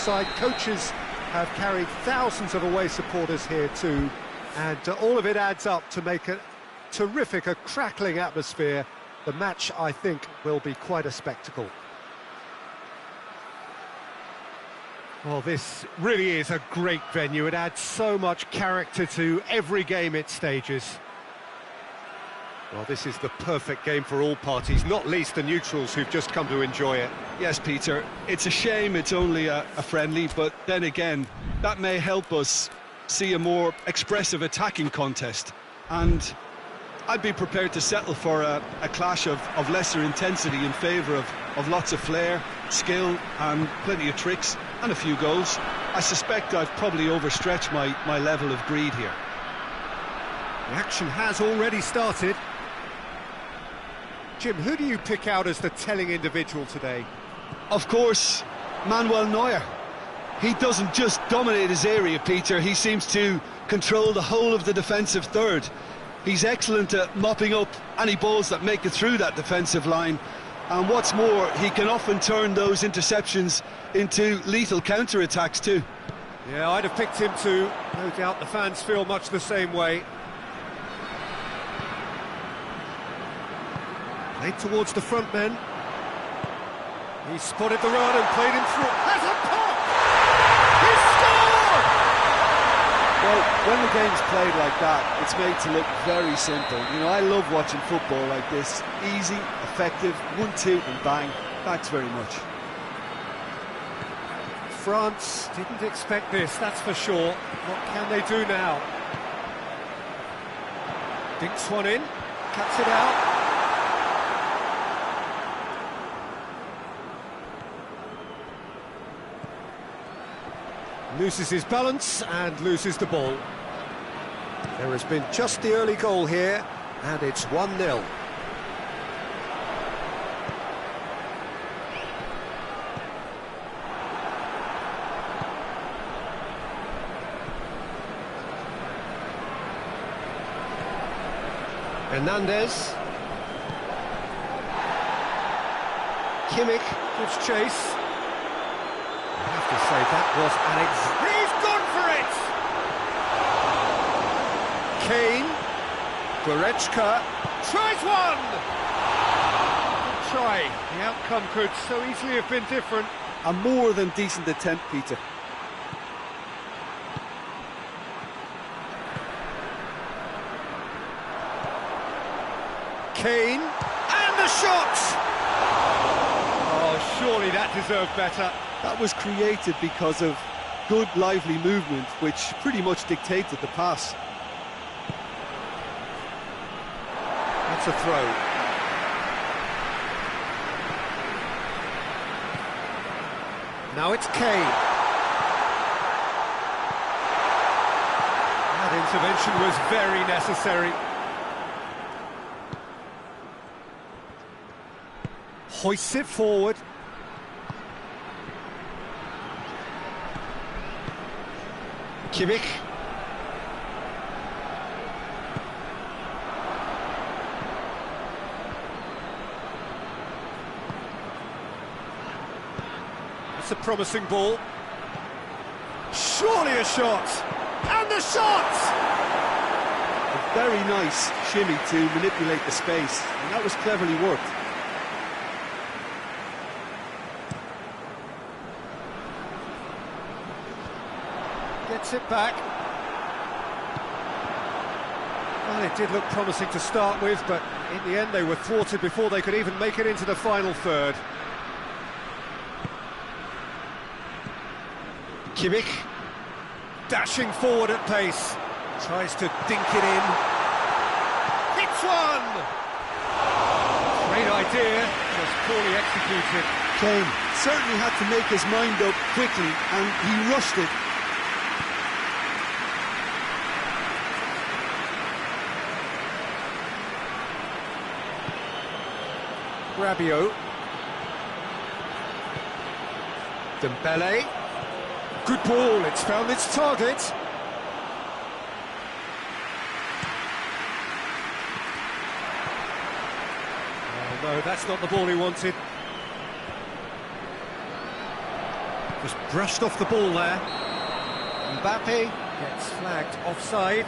side. Coaches have carried thousands of away supporters here too, and all of it adds up to make a terrific, a crackling atmosphere. The match, I think, will be quite a spectacle. Well, this really is a great venue. It adds so much character to every game it stages. Well, this is the perfect game for all parties, not least the neutrals who've just come to enjoy it. Yes, Peter, it's a shame it's only a friendly, but then again, that may help us see a more expressive attacking contest. And I'd be prepared to settle for a clash of lesser intensity in favour of lots of flair, skill and plenty of tricks and a few goals. I suspect I've probably overstretched my level of greed here. The action has already started. Jim, who do you pick out as the telling individual today? Of course, Manuel Neuer. He doesn't just dominate his area, Peter, he seems to control the whole of the defensive third. He's excellent at mopping up any balls that make it through that defensive line. And what's more, he can often turn those interceptions into lethal counter-attacks too. Yeah, I'd have picked him too. No doubt the fans feel much the same way. Played towards the front men. He spotted the run and played him through. Has a pop! He scored! Well, when the game's played like that, it's made to look very simple. You know, I love watching football like this. Easy, effective, 1-2 and bang. Thanks very much. France didn't expect this, that's for sure. What can they do now? Dinks one in, cuts it out. Loses his balance and loses the ball. There has been just the early goal here, and it's 1-0. Hernandez. Kimmich gives chase. I have to say that was he's gone for it! Kane, Goretzka, tries one! Good try, the outcome could so easily have been different. A more than decent attempt, Peter. Kane, and the shot! Oh, surely that deserved better. That was created because of good, lively movement, which pretty much dictated the pass. That's a throw. Now it's Kane. That intervention was very necessary. Hoists it forward. Kimmich. That's a promising ball. Surely a shot! And the shot! A very nice shimmy to manipulate the space, and that was cleverly worked. Gets it back. Well, it did look promising to start with, but in the end they were thwarted before they could even make it into the final third. Kimmich, dashing forward at pace, tries to dink it in. Hits one! Great idea, just poorly executed. Kane certainly had to make his mind up quickly, and he rushed it. Rabiot. Dembele. Good ball, it's found its target. Oh no, that's not the ball he wanted. Just brushed off the ball there. Mbappe gets flagged offside.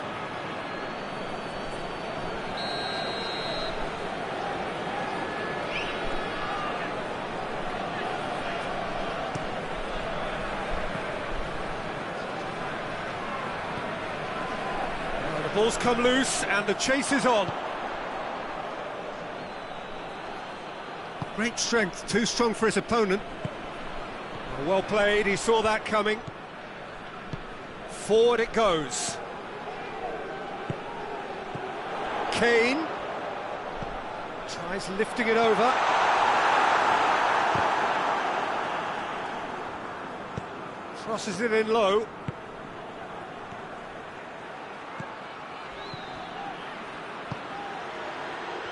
Well, the ball's come loose and the chase is on. Great strength, too strong for his opponent. Well played, he saw that coming. Forward it goes. Kane tries lifting it over. Crosses it in low.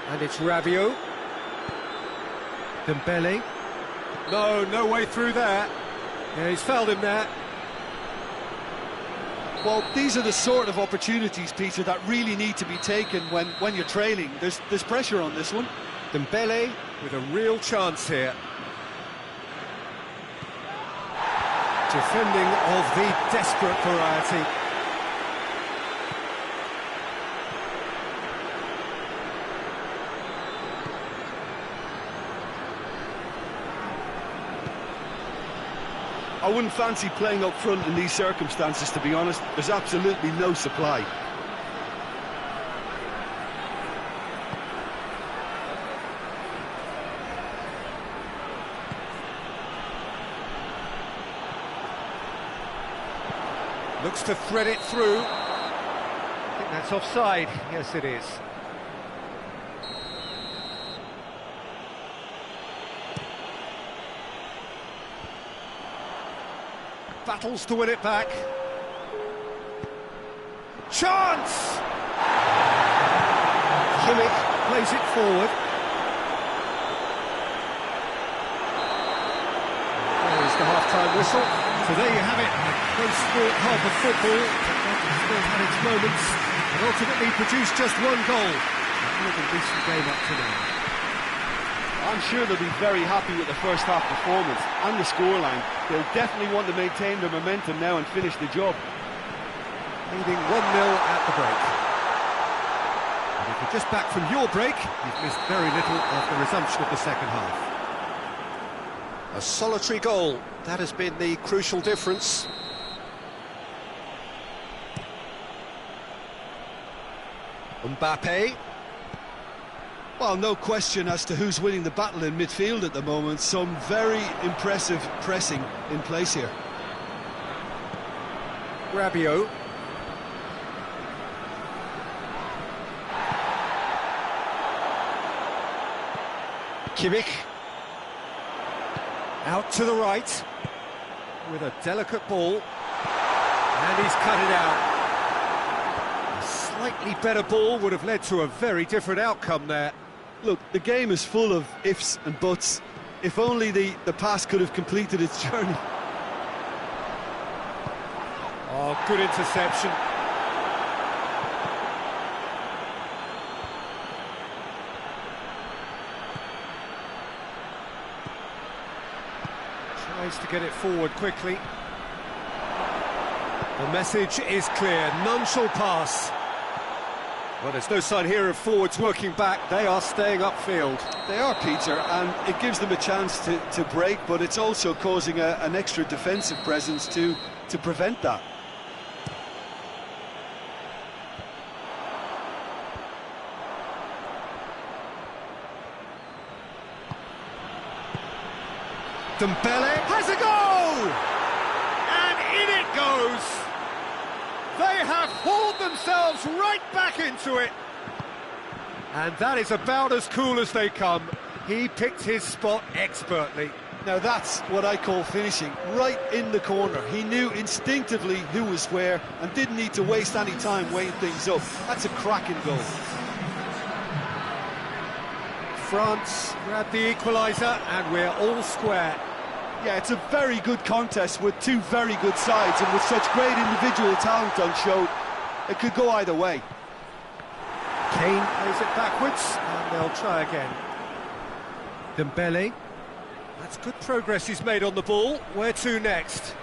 And it's Rabiot. Dembele. No way through there. Yeah, he's fouled him there. Well, these are the sort of opportunities, Peter, that really need to be taken when you're trailing. There's pressure on this one. Dembele with a real chance here. Defending of the desperate variety. I wouldn't fancy playing up front in these circumstances, to be honest. There's absolutely no supply. Looks to thread it through. I think that's offside. Yes, it is. Battles to win it back. Chance! Kimmich plays it forward. There is the half-time whistle. So there you have it, a close-fought half of football that still had its moments and ultimately produced just one goal. A really decent game up to now. I'm sure they'll be very happy with the first half performance and the scoreline. They'll definitely want to maintain their momentum now and finish the job. Leading 1-0 at the break. And if you're just back from your break, you've missed very little of the resumption of the second half. A solitary goal, that has been the crucial difference. Mbappe. Well, no question as to who's winning the battle in midfield at the moment. Some very impressive pressing in place here. Rabiot. Kimmich. Out to the right with a delicate ball. And he's cut it out. A slightly better ball would have led to a very different outcome there. Look, the game is full of ifs and buts. If only the pass could have completed its journey. Oh, good interception. Tries to get it forward quickly. The message is clear, none shall pass. Well, there's no sign here of forwards working back, they are staying upfield. They are, Peter, and it gives them a chance to break, but it's also causing an extra defensive presence to prevent that. Dembele has a goal! And in it goes! They have hauled themselves right back into it. And that is about as cool as they come. He picked his spot expertly. Now that's what I call finishing, right in the corner. He knew instinctively who was where and didn't need to waste any time weighing things up. That's a cracking goal. France grabbed the equaliser and we're all square. Yeah, it's a very good contest with two very good sides, and with such great individual talent on show, it could go either way. Kane plays it backwards, and they'll try again. Dembele. That's good progress he's made on the ball. Where to next?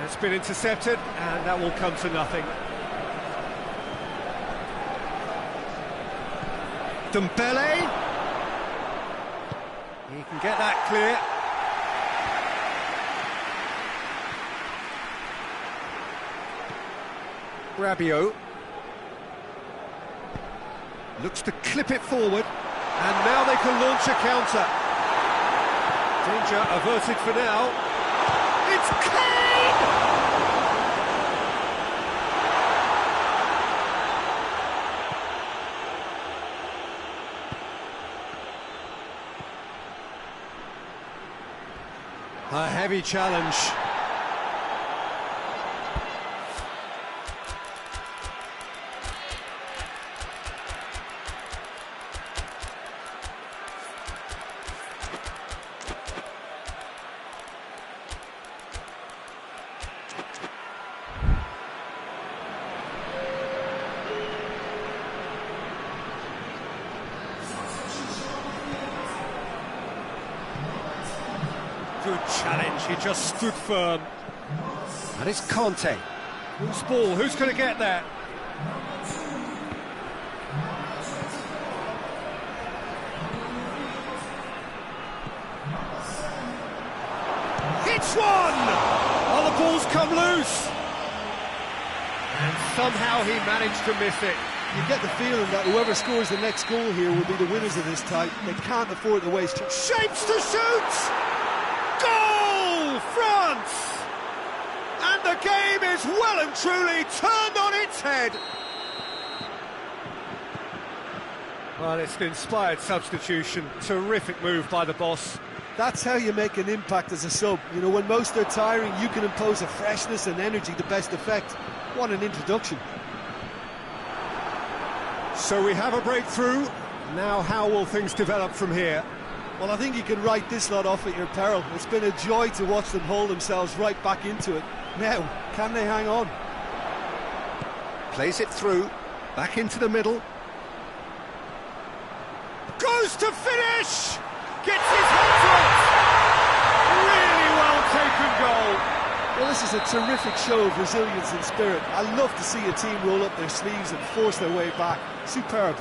It's been intercepted, and that will come to nothing. Dembele. He can get that clear. Rabiot. Looks to clip it forward. And now they can launch a counter. Danger averted for now. It's Kane! A heavy challenge. Good challenge, he just stood firm. And it's Conte. Whose ball? Who's going to get that? Hits one! Oh, the ball's come loose. And somehow he managed to miss it. You get the feeling that whoever scores the next goal here will be the winners of this tie. They can't afford to waste it. Shapes to shoot! Goal! France! And the game is well and truly turned on its head. Well, it's an inspired substitution. Terrific move by the boss. That's how you make an impact as a sub. You know, when most are tiring, you can impose a freshness and energy to best effect. What an introduction. So we have a breakthrough. Now how will things develop from here? Well, I think you can write this lot off at your peril. It's been a joy to watch them haul themselves right back into it. Now, can they hang on? Plays it through, back into the middle. Goes to finish! Gets his hands on it! Really well taken goal. Well, this is a terrific show of resilience and spirit. I love to see a team roll up their sleeves and force their way back. Superb.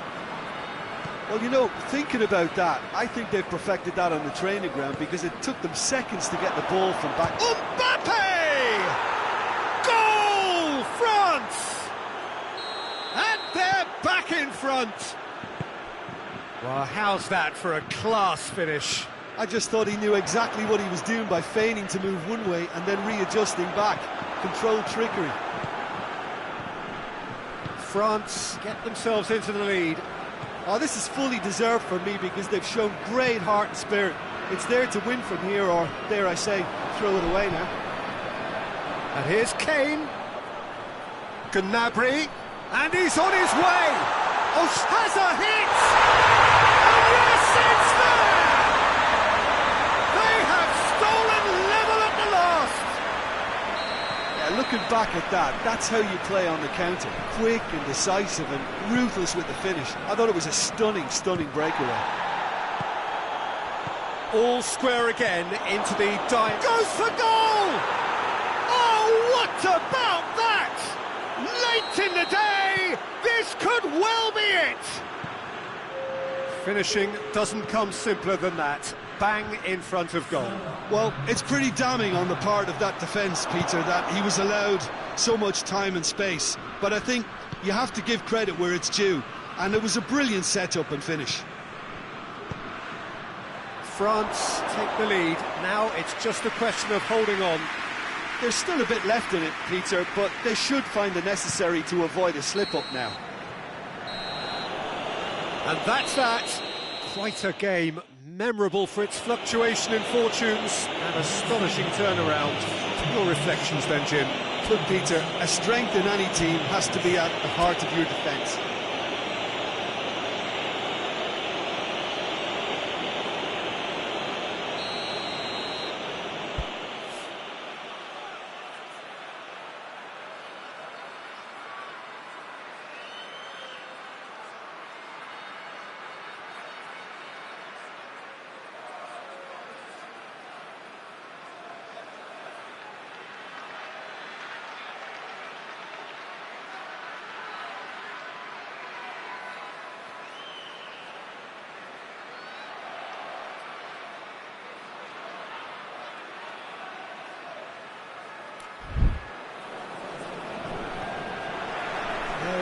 Well, you know, thinking about that, I think they've perfected that on the training ground because it took them seconds to get the ball from back. Mbappe! Goal! France! And they're back in front. Well, how's that for a class finish? I just thought he knew exactly what he was doing by feigning to move one way and then readjusting back. Controlled trickery. France get themselves into the lead. Oh, this is fully deserved for me because they've shown great heart and spirit. It's there to win from here, or, dare I say, throw it away now. And here's Kane. Gnabry. And he's on his way. Oh, has a hit! And yes, it's there! They have stolen level at the last! Yeah, looking back at that, that's how you play on the counter. Quick and decisive and ruthless with the finish. I thought it was a stunning, stunning breakaway. All square again into the dive. Goes for goal! Oh, what about that? Late in the day, this could well be it! Finishing doesn't come simpler than that. Bang in front of goal. Well, it's pretty damning on the part of that defence, Peter, that he was allowed so much time and space. But I think you have to give credit where it's due. And it was a brilliant setup and finish. France take the lead. Now it's just a question of holding on. There's still a bit left in it, Peter, but they should find the necessary to avoid a slip-up now. And that's that. Quite a game. Memorable for its fluctuation in fortunes and astonishing turnaround. Your reflections then, Jim? Look, Peter, a strength in any team has to be at the heart of your defence.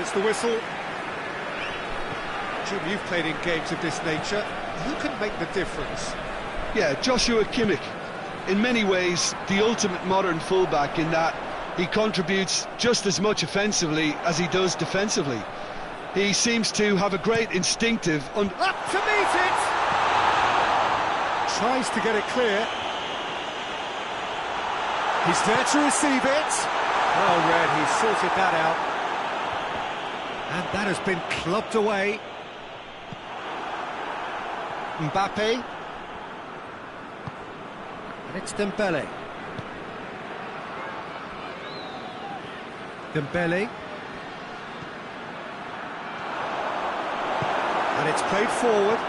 There's the whistle. Jim, you've played in games of this nature. Who can make the difference? Yeah, Joshua Kimmich. In many ways, the ultimate modern fullback in that he contributes just as much offensively as he does defensively. He seems to have a great instinctive... Up to meet it! Tries to get it clear. He's there to receive it. Well read, he's sorted that out. And that has been clubbed away. Mbappe. And it's Dembele. Dembele. And it's played forward.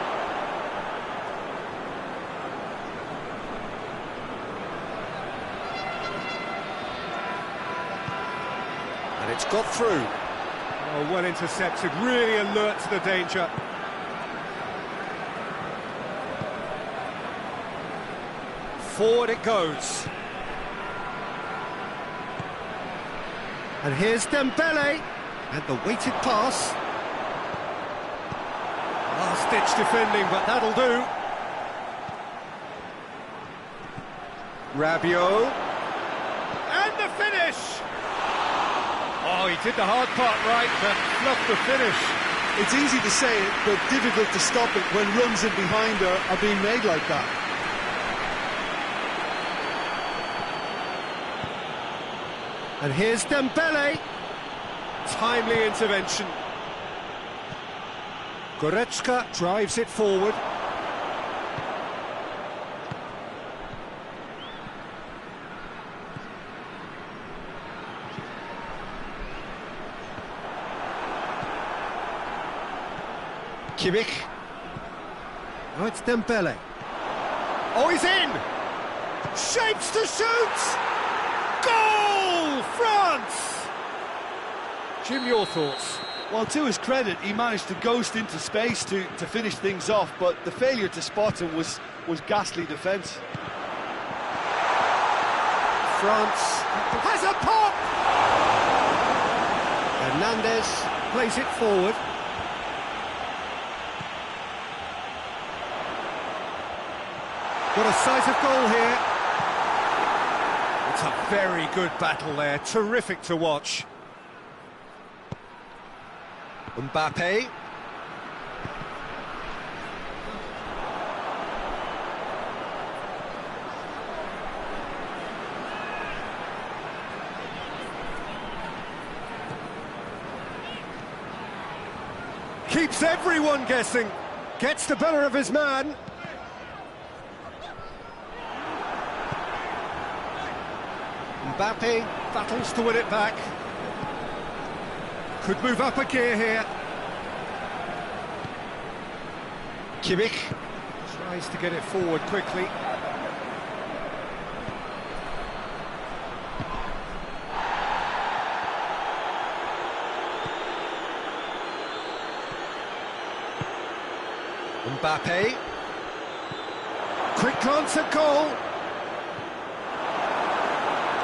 And it's got through. Oh, well intercepted, really alert to the danger. Forward it goes. And here's Dembele. And the weighted pass. Last-ditch defending, but that'll do. Rabiot. And the finish! Oh, he did the hard part right, but fluffed the finish. It's easy to say it, but difficult to stop it when runs in behind are being made like that. And here's Dembele. Timely intervention. Goretzka drives it forward. Kimmich. Oh, it's Dembele. Oh, he's in! Shapes to shoot! Goal! France! Jim, your thoughts? Well, to his credit, he managed to ghost into space to finish things off, but the failure to spot him was ghastly defence. France has a pop! Hernandez plays it forward. Got a sight of goal here. It's a very good battle there, terrific to watch. Mbappe. Keeps everyone guessing. Gets the better of his man. Mbappe battles to win it back. Could move up a gear here. Kimmich tries to get it forward quickly. Mbappe. Quick glance at goal.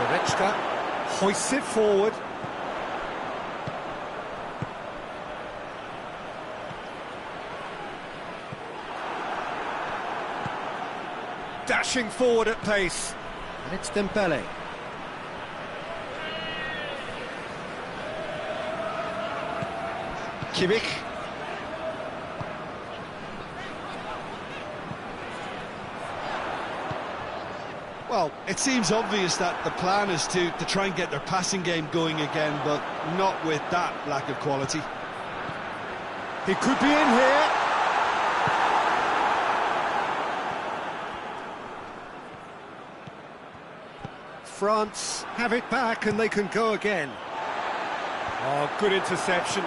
Goretzka hoists it forward. Dashing forward at pace. And it's Dembele. Kimmich. Well, it seems obvious that the plan is to try and get their passing game going again, but not with that lack of quality. He could be in here. France have it back and they can go again. Oh, good interception.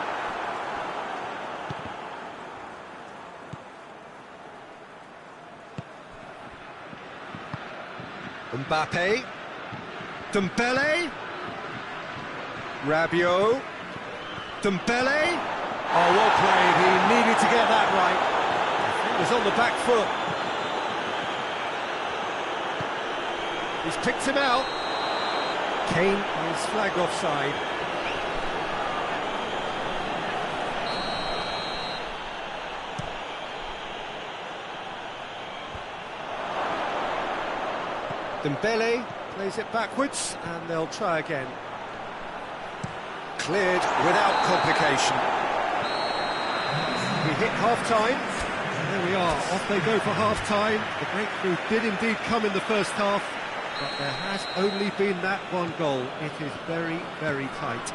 Mbappe. Dembele. Rabiot. Dembele. Oh, well played. He needed to get that right. He was on the back foot. He's picked him out. Kane is flagged offside. Dembele plays it backwards, and they'll try again. Cleared without complication. We hit half-time. There we are, off they go for half-time. The breakthrough did indeed come in the first half, but there has only been that one goal. It is very, very tight.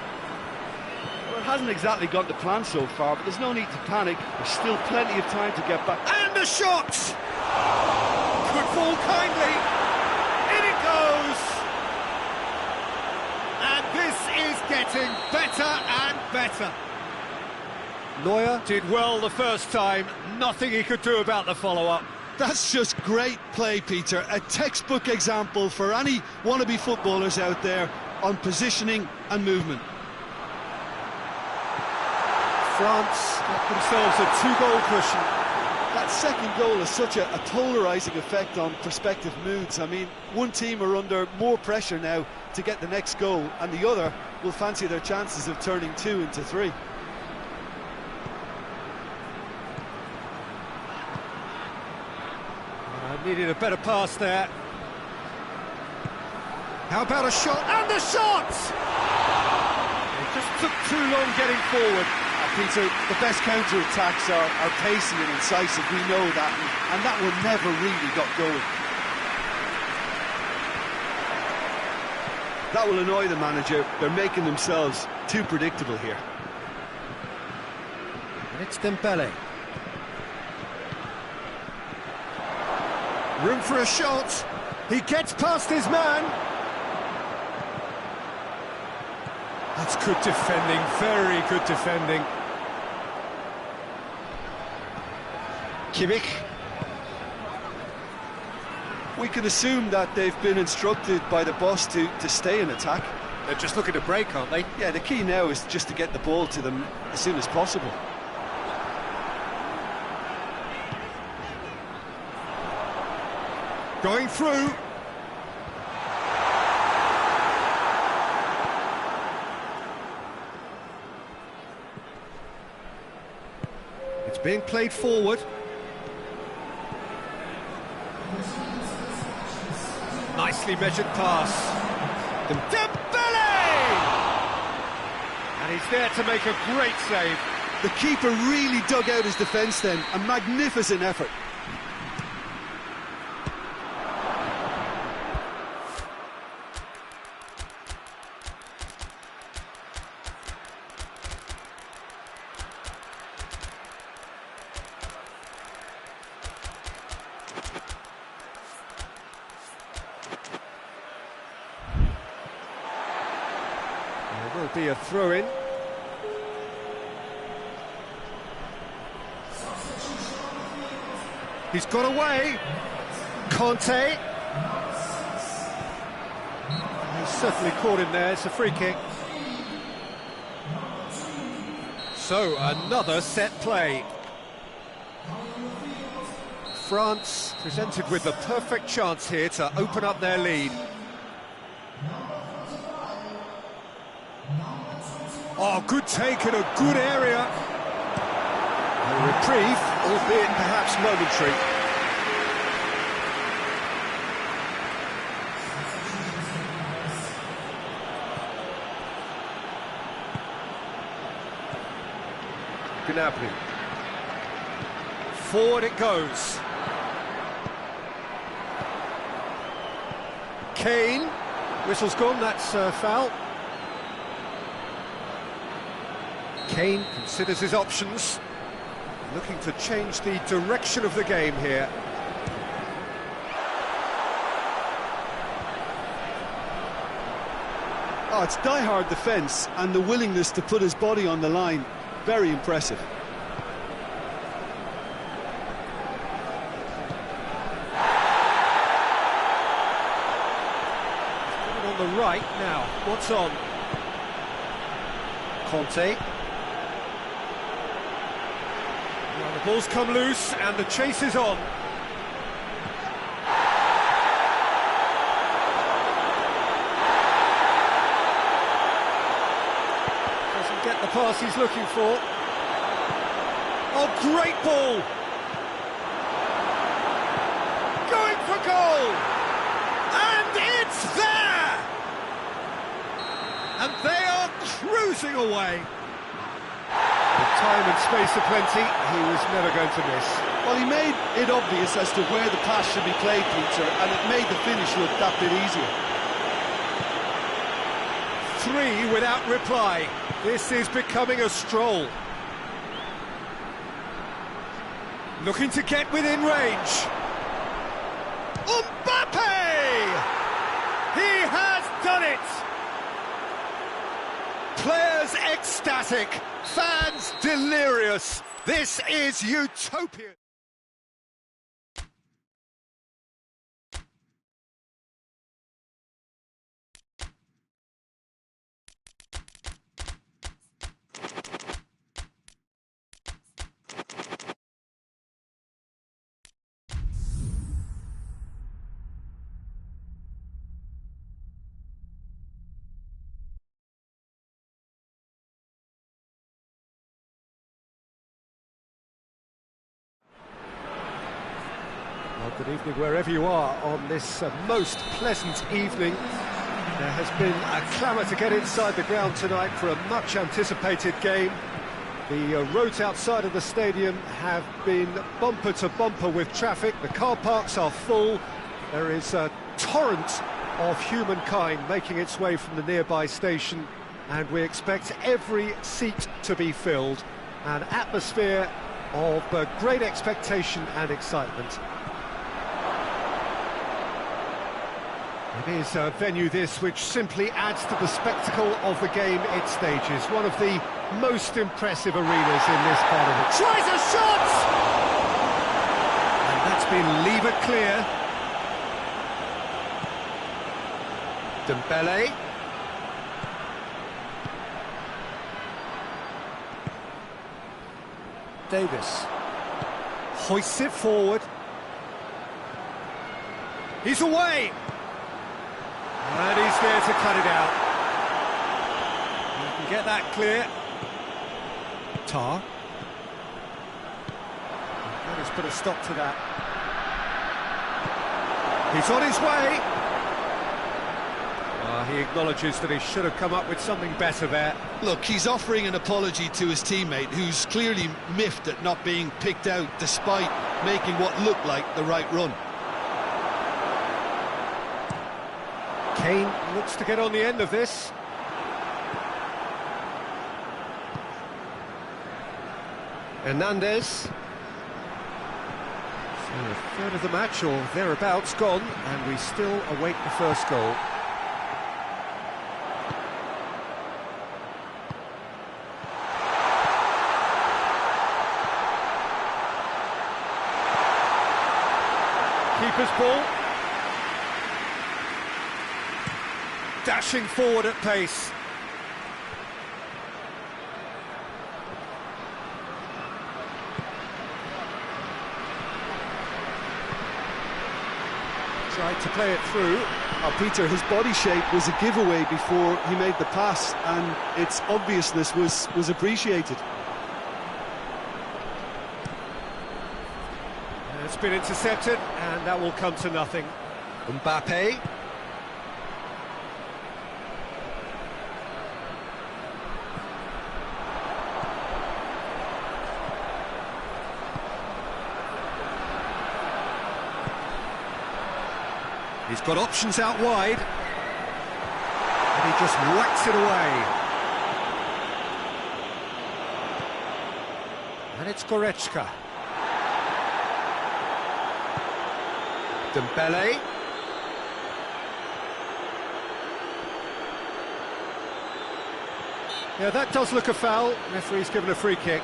Well, it hasn't exactly gone to plan so far, but there's no need to panic. There's still plenty of time to get back. And the shot! Could fall kindly. In it goes! And this is getting better and better. Neuer did well the first time. Nothing he could do about the follow-up. That's just great play, Peter. A textbook example for any wannabe footballers out there on positioning and movement. France got themselves a two-goal cushion. That second goal has such a polarising effect on prospective moods. I mean, one team are under more pressure now to get the next goal, and the other will fancy their chances of turning 2 into 3. Needed a better pass there. How about a shot? And the shot! It just took too long getting forward. Peter, the best counter-attacks are pacey and incisive, we know that, and that one never really got going. That will annoy the manager. They're making themselves too predictable here. And it's Dembele. Room for a shot. He gets past his man. That's good defending, very good defending. Kimmich. We can assume that they've been instructed by the boss to stay in attack. They're just looking to break, aren't they? Yeah, the key now is just to get the ball to them as soon as possible. Going through. It's being played forward. Nicely measured pass. Dembele! And he's there to make a great save. The keeper really dug out his defence then. A magnificent effort. There will be a throw-in. He's got away. Conte. He's certainly caught him there. It's a free kick. So, another set play. France presented with the perfect chance here to open up their lead. Oh, good take in a good area. A reprieve, albeit perhaps momentary. Gnabry. Forward it goes. Kane. Whistle's gone, that's foul. Kane considers his options, looking to change the direction of the game here. Oh, it's die-hard defence and the willingness to put his body on the line. Very impressive. On the right now, what's on? Conte. Well, the ball's come loose and the chase is on. Doesn't get the pass he's looking for. Oh, great ball! Going for goal! And And they are cruising away. With time and space aplenty, he was never going to miss. Well, he made it obvious as to where the pass should be played, Peter, and it made the finish look that bit easier. 3 without reply. This is becoming a stroll. Looking to get within range. Mbappe! He has done it! Players ecstatic, fans delirious. This is utopia. Well, good evening wherever you are on this most pleasant evening. There has been a clamour to get inside the ground tonight for a much anticipated game. The roads outside of the stadium have been bumper to bumper with traffic. The car parks are full. There is a torrent of humankind making its way from the nearby station, and we expect every seat to be filled. An atmosphere of great expectation and excitement. It is a venue this which simply adds to the spectacle of the game it stages. One of the most impressive arenas in this part of it. Tries a shot! And that's been levered clear. Dembele. Davis. Hoists it forward. He's away! And he's there to cut it out. You can get that clear. Tar. That has put a stop to that. He's on his way. He acknowledges that he should have come up with something better there. Look, he's offering an apology to his teammate, who's clearly miffed at not being picked out despite making what looked like the right run. Kane looks to get on the end of this. Hernandez. So a third of the match or thereabouts gone, and we still await the first goal. Keeper's ball. Dashing forward at pace. Tried to play it through. Peter, his body shape was a giveaway before he made the pass, and its obviousness was appreciated. It's been intercepted, and that will come to nothing. Mbappe. He's got options out wide, and he just whacks it away. And it's Goretzka. Dembele. Yeah, that does look a foul. Referee's given a free kick.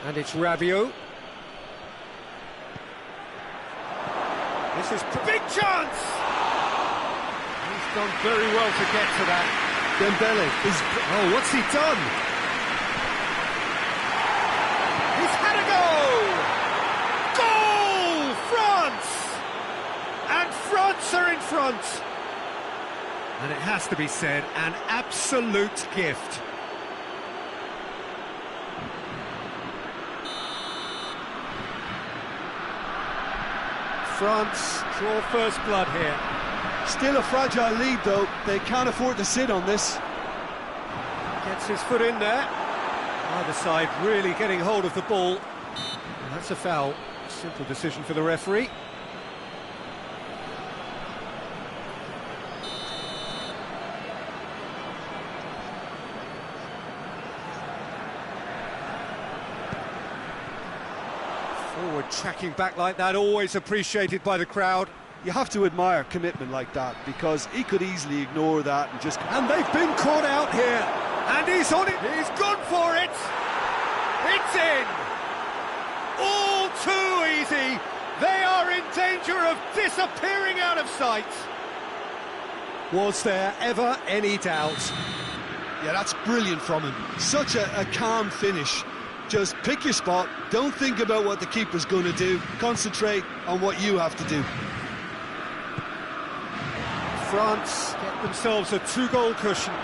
And it's Rabiot. This is big chance! He's done very well to get to that. Dembele is... Oh, what's he done? He's had a goal! Goal! France! And France are in front. And it has to be said, an absolute gift. France draw first blood here. Still a fragile lead, though. They can't afford to sit on this. Gets his foot in there. Either side really getting hold of the ball. And that's a foul. Simple decision for the referee. Forward tracking back like that, always appreciated by the crowd. You have to admire commitment like that, because he could easily ignore that and just... And they've been caught out here. And he's on it. He's gone for it. It's in. All too easy. They are in danger of disappearing out of sight. Was there ever any doubt? Yeah, that's brilliant from him. Such a calm finish. Just pick your spot, don't think about what the keeper's going to do, concentrate on what you have to do. France get themselves a 2-goal cushion.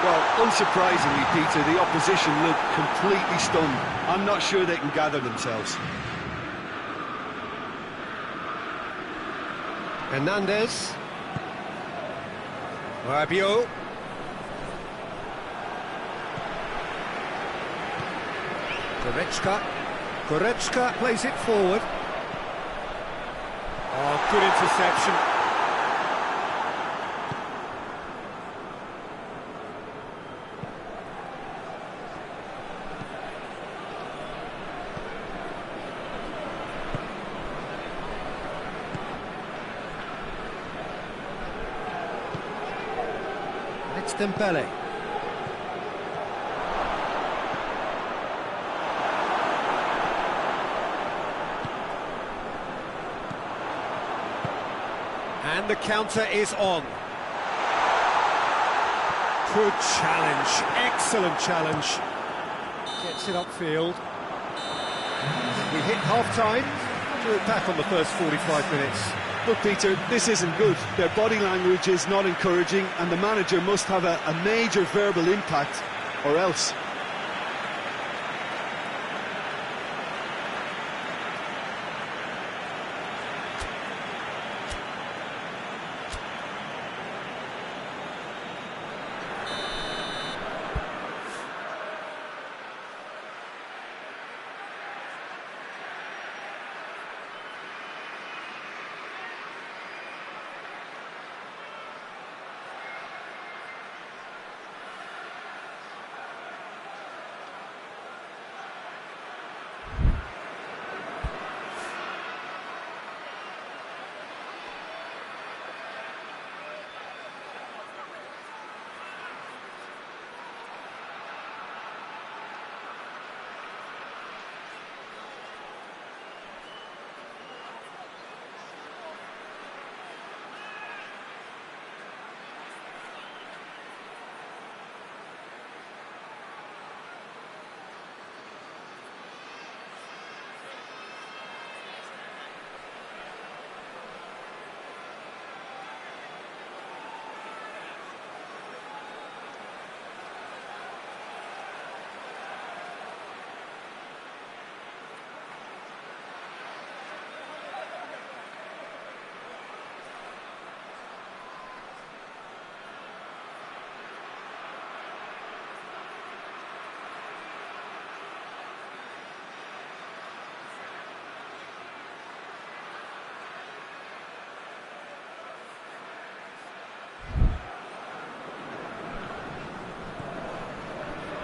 Well, unsurprisingly, Peter, the opposition look completely stunned. I'm not sure they can gather themselves. Hernandez. Biaaaa. Goretzka plays it forward. Oh, good interception. It's Dembele. And the counter is on. Good challenge, excellent challenge. Gets it upfield. We hit half-time, do it back on the first 45 minutes. Look, Peter, this isn't good. Their body language is not encouraging, and the manager must have a major verbal impact, or else.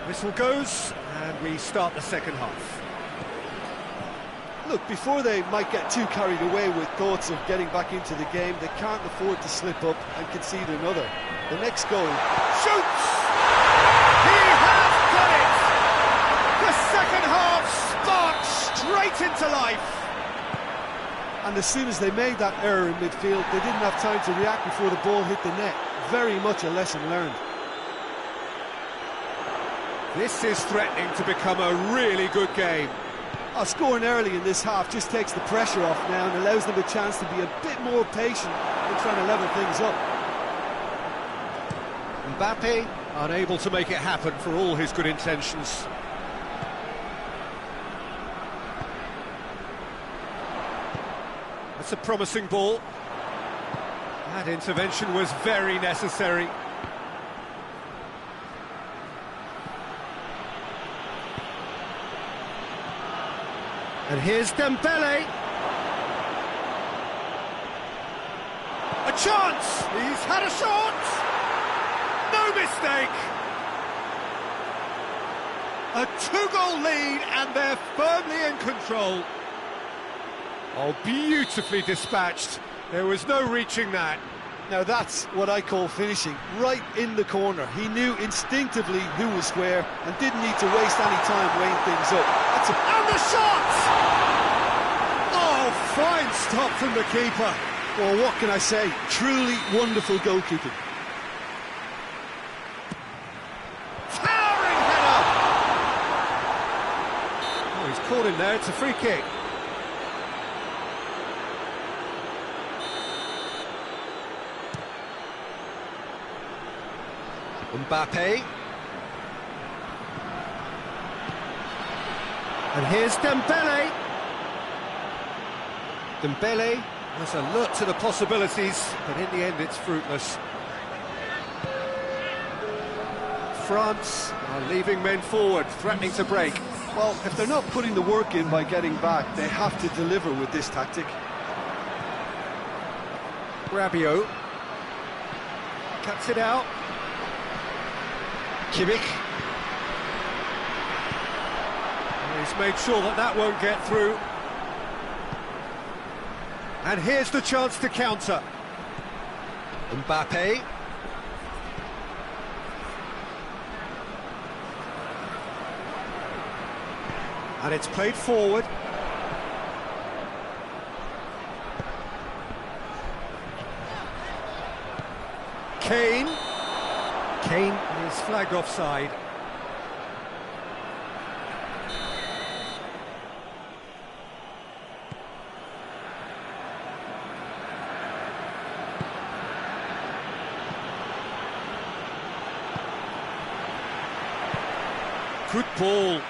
Whistle goes, and we start the second half. Look, before they might get too carried away with thoughts of getting back into the game, they can't afford to slip up and concede another. The next goal... Shoots! He has done it! The second half sparks straight into life! And as soon as they made that error in midfield, they didn't have time to react before the ball hit the net. Very much a lesson learned. This is threatening to become a really good game. Scoring early in this half just takes the pressure off now and allows them a chance to be a bit more patient in trying to level things up. Mbappe unable to make it happen for all his good intentions. That's a promising ball. That intervention was very necessary. And here's Dembele. A chance! He's had a shot! No mistake! A two-goal lead and they're firmly in control. Oh, beautifully dispatched. There was no reaching that. Now that's what I call finishing, right in the corner. He knew instinctively who was where and didn't need to waste any time weighing things up. And the shot! Oh, fine stop from the keeper. Well, what can I say? Truly wonderful goalkeeping. Towering header! Oh, he's caught him there, it's a free kick. Mbappe. And here's Dembele. Dembele has a look to the possibilities, but in the end it's fruitless. France are leaving men forward, threatening to break. Well, if they're not putting the work in by getting back, they have to deliver with this tactic. Rabiot cuts it out. Kimmich. He's made sure that that won't get through. And here's the chance to counter. Mbappe. And it's played forward. Kane. Kane is flagged offside. Good ball.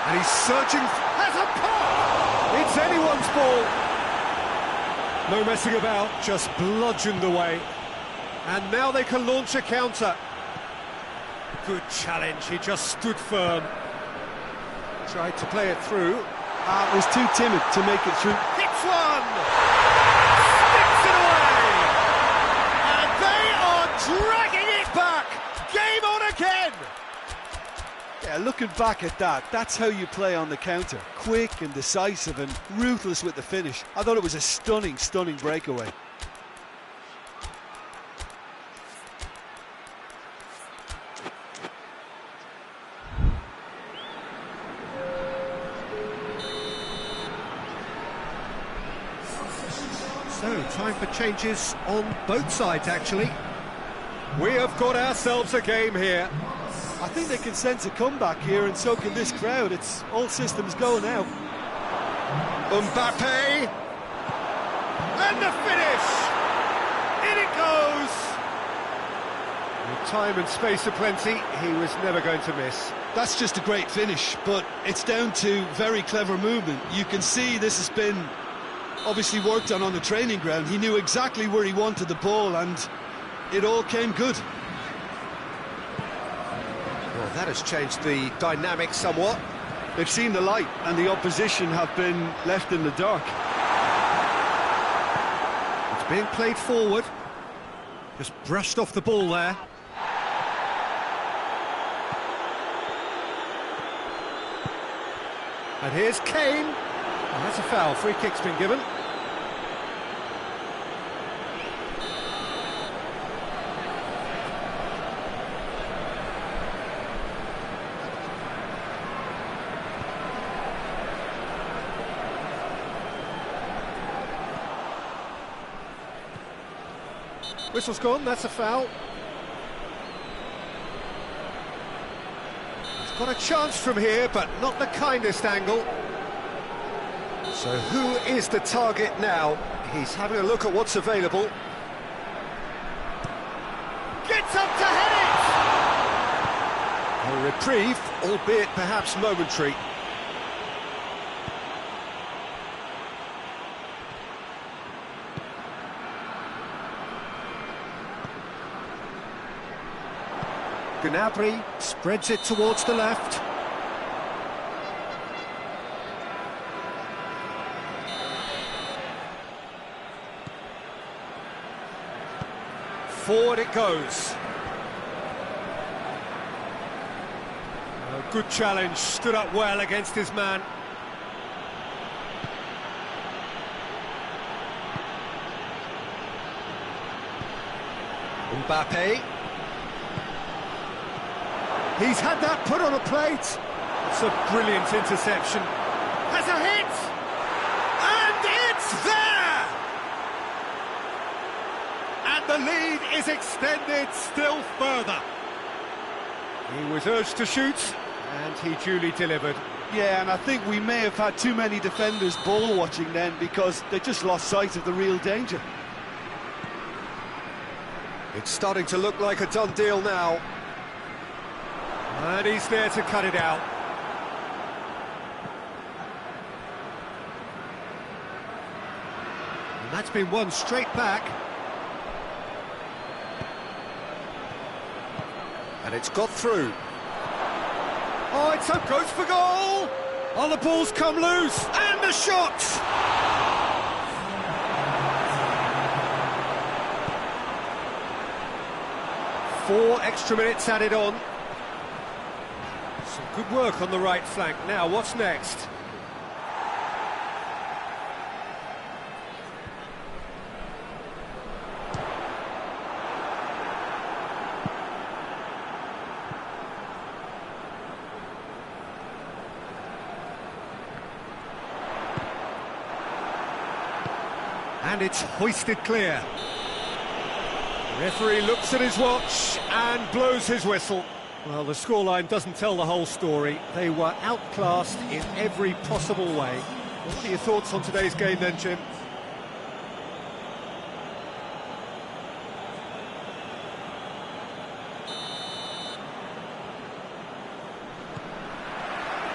And he's searching. Has a pop! It's anyone's ball. No messing about, just bludgeoned away. And now they can launch a counter. Good challenge, he just stood firm. Tried to play it through. Was too timid to make it through. Hits one! Sticks it away! And they are dragging it back! Game on again! Yeah, looking back at that, that's how you play on the counter. Quick and decisive and ruthless with the finish. I thought it was a stunning, stunning breakaway. So, time for changes on both sides, actually. We have got ourselves a game here. I think they can sense a comeback here, and so can this crowd. It's all systems go now. Mbappe! And the finish! In it goes! With time and space aplenty, he was never going to miss. That's just a great finish, but it's down to very clever movement. You can see this has been obviously worked on the training ground. He knew exactly where he wanted the ball, and it all came good. Well, that has changed the dynamic somewhat. They've seen the light, and the opposition have been left in the dark. It's being played forward. Just brushed off the ball there. And here's Kane. Oh, that's a foul. Free kick's been given. Whistle's gone, that's a foul. He's got a chance from here, but not the kindest angle. So who is the target now? He's having a look at what's available. Gets up to head it! A reprieve, albeit perhaps momentary. Gnabry spreads it towards the left. Forward it goes. A good challenge, stood up well against his man. Mbappe. He's had that put on a plate. It's a brilliant interception. Has a hit! And it's there! And the lead is extended still further. He was urged to shoot, and he duly delivered. Yeah, and I think we may have had too many defenders ball watching then, because they just lost sight of the real danger. It's starting to look like a done deal now. And he's there to cut it out. And that's been won straight back. And it's got through. Oh, it's up, goes for goal! Oh, the ball's come loose, and the shot! Four extra minutes added on. Some good work on the right flank. Now, what's next? And it's hoisted clear. The referee looks at his watch and blows his whistle. Well, the scoreline doesn't tell the whole story. They were outclassed in every possible way. What are your thoughts on today's game then, Jim?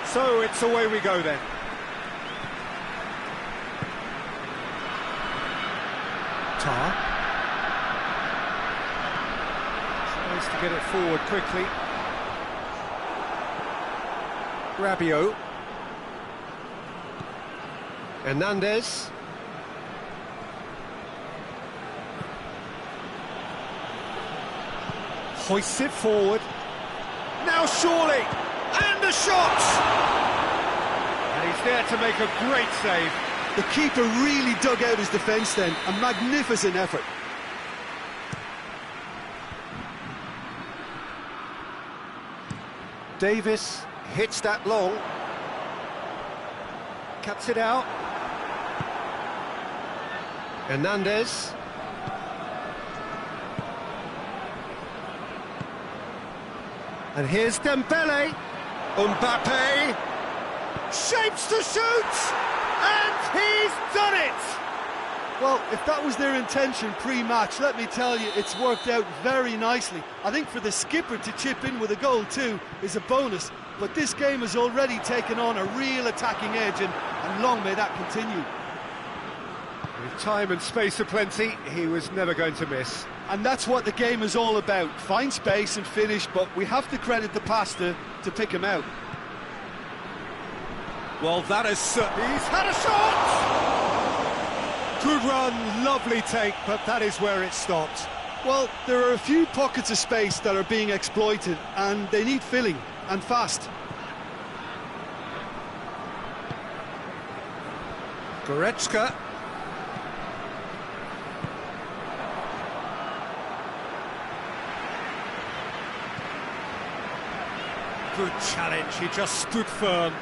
So it's away we go then. Tar tries to get it forward quickly. Rabiot. Hernandez. Hoists it forward. Now surely! And the shot! And he's there to make a great save. The keeper really dug out his defence then. A magnificent effort. Davis hits that long. Cuts it out. Hernandez. And here's Dembele. Mbappe. Shapes to shoot! And he's done it! Well, if that was their intention pre-match, let me tell you, it's worked out very nicely. I think for the skipper to chip in with a goal too is a bonus, but this game has already taken on a real attacking edge, and long may that continue. With time and space aplenty, he was never going to miss. And that's what the game is all about. Find space and finish, but we have to credit the passer to pick him out. Well, that is certainly... He's had a shot! Good run, lovely take, but that is where it stopped. Well, there are a few pockets of space that are being exploited, and they need filling, and fast. Goretzka. Good challenge, he just stood firm.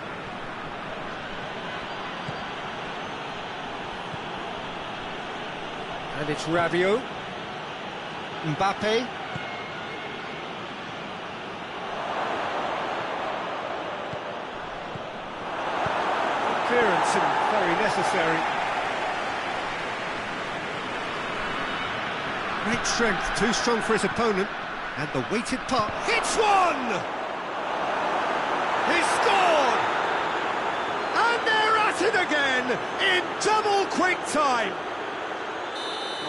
And it's Rabiot. Mbappe. Clearance and very necessary. Great strength, too strong for his opponent. And the weighted puck hits one! He scored! And they're at it again in double quick time.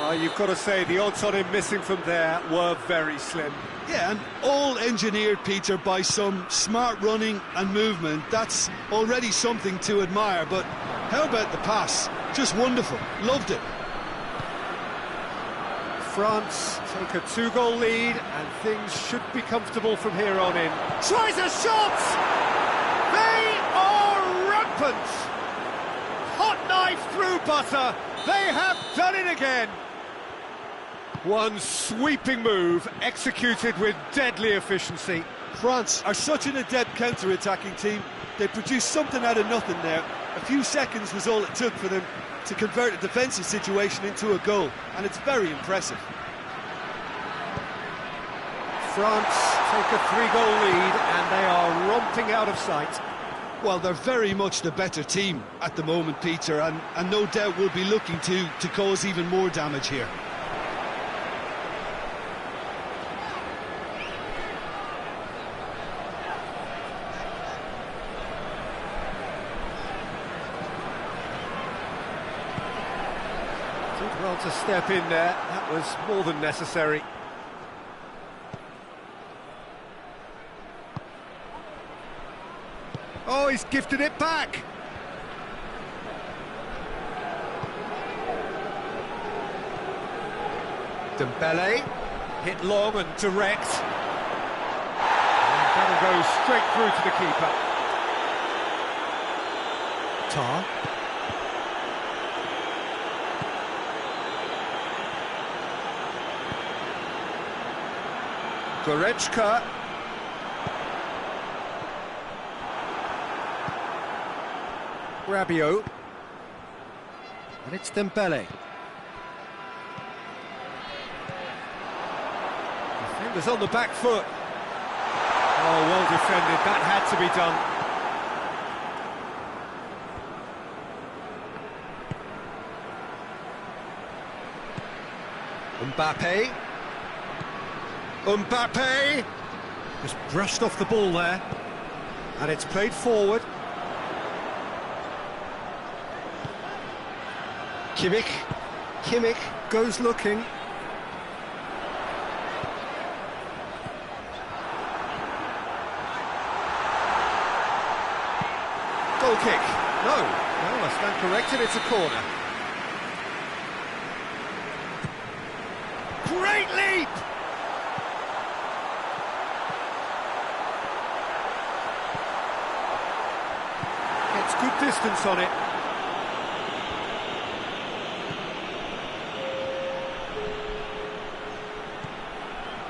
Well, you've got to say the odds on him missing from there were very slim. Yeah, and all engineered, Peter, by some smart running and movement. That's already something to admire, but how about the pass? Just wonderful. Loved it. France take a 2-goal lead, and things should be comfortable from here on in. Tries a shot! They are rampant! Hot knife through butter. They have done it again. One sweeping move, executed with deadly efficiency. France are such an adept counter-attacking team. They produced something out of nothing there. A few seconds was all it took for them to convert a defensive situation into a goal, and it's very impressive. France take a 3-goal lead, and they are romping out of sight. Well, they're very much the better team at the moment, Peter, and no doubt will be looking to cause even more damage here. Did well to step in there. That was more than necessary. Oh, he's gifted it back. Dembele, hit long and direct. And that'll go straight through to the keeper. Tar. Goretzka. Rabiot. And it's Dembele. Defenders on the back foot. Oh, well defended. That had to be done. Mbappe just brushed off the ball there, and it's played forward. Kimmich goes looking. Goal kick. No, I stand corrected, it's a corner. Great leap! Gets good distance on it.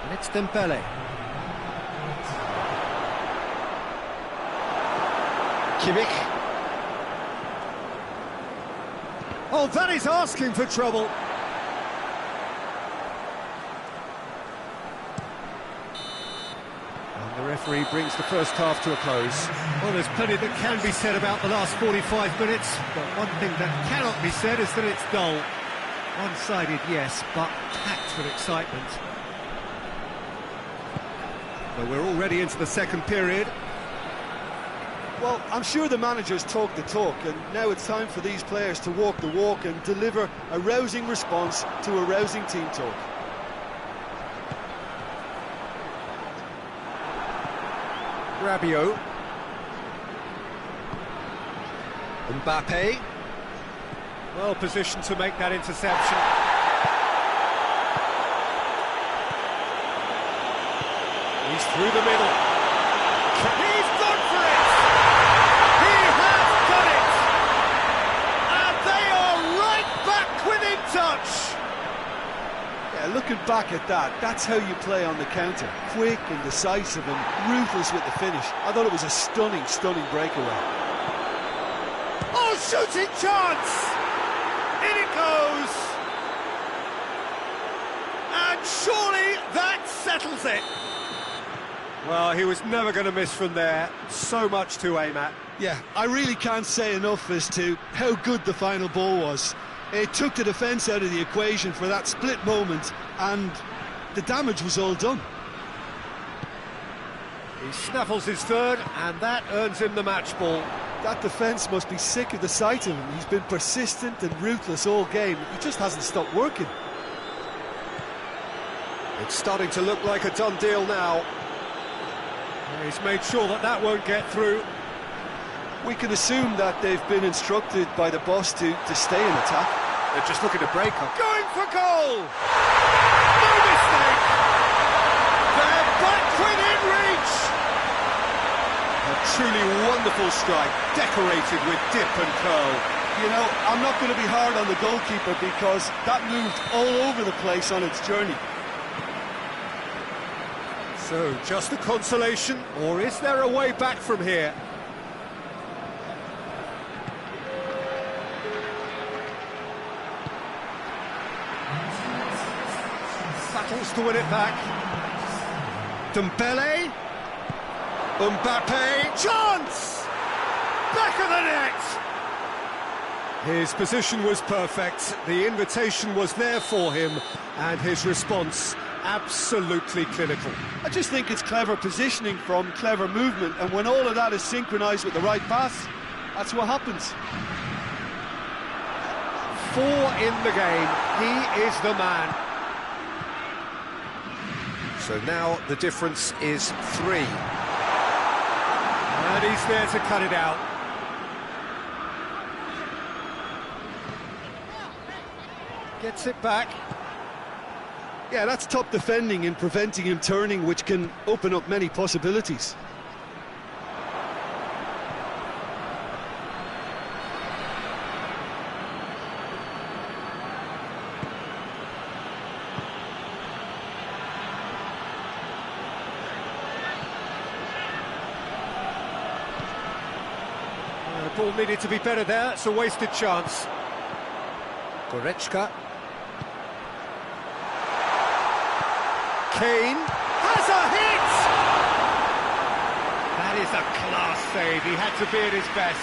And it's Dembele. Kimmich. Oh, that is asking for trouble. And the referee brings the first half to a close. Well, there's plenty that can be said about the last 45 minutes, but one thing that cannot be said is that it's dull. One-sided, yes, but packed with excitement. So we're already into the second period. Well, I'm sure the managers talk the talk, and now it's time for these players to walk the walk and deliver a rousing response to a rousing team talk. Rabiot. Mbappe. Well positioned to make that interception. He's through the middle. He's gone for it! He has done it! And they are right back within touch! Yeah, looking back at that, that's how you play on the counter. Quick and decisive and ruthless with the finish. I thought it was a stunning, stunning breakaway. Oh, shooting chance! In it goes! And surely that settles it! Well, he was never going to miss from there. So much to aim at. Yeah, I really can't say enough as to how good the final ball was. It took the defence out of the equation for that split moment, and the damage was all done. He snaffles his third, and that earns him the match ball. That defence must be sick of the sight of him. He's been persistent and ruthless all game. He just hasn't stopped working. It's starting to look like a done deal now. He's made sure that that won't get through. We can assume that they've been instructed by the boss to stay in attack. They're just looking to break up. Going for goal! No mistake! They're back within reach! A truly wonderful strike, decorated with dip and curl. You know, I'm not going to be hard on the goalkeeper because that moved all over the place on its journey. So, just a consolation, or is there a way back from here? Battles to win it back. Dembele. Mbappe. Chance! Back of the net! His position was perfect, the invitation was there for him, and his response absolutely clinical. I just think it's clever positioning from clever movement, and when all of that is synchronised with the right pass, that's what happens. 4 in the game, he is the man. So now the difference is 3. And he's there to cut it out. Gets it back. Yeah, that's top defending and preventing him turning, which can open up many possibilities. The ball needed to be better there, it's a wasted chance. Goretzka. Kane has a hit! That is a class save, he had to be at his best.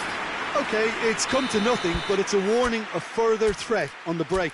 OK, it's come to nothing, but it's a warning of further threat on the break.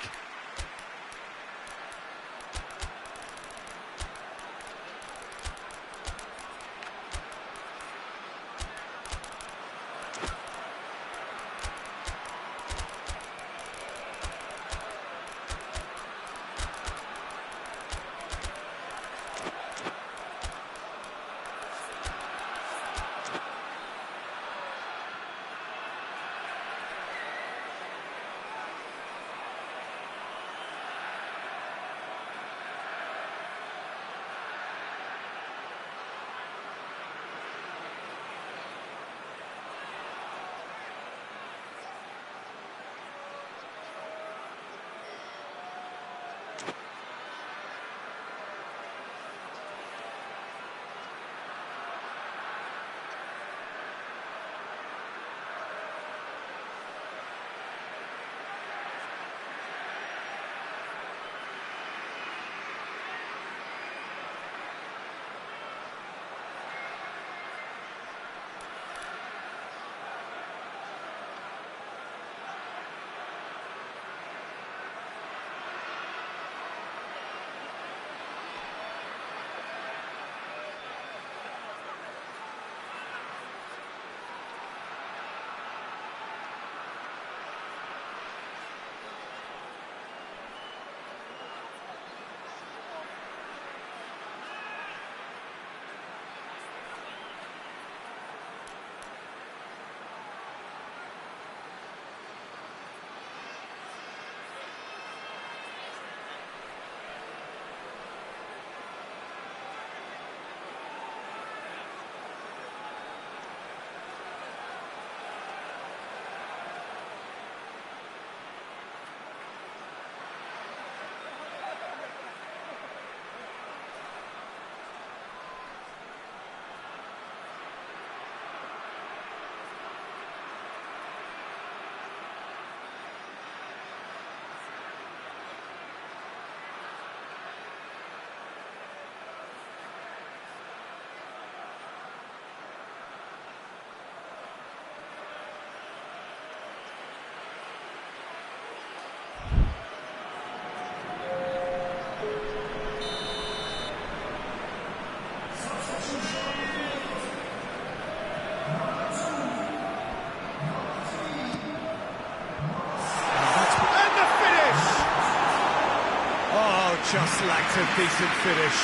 just lacked a decent finish.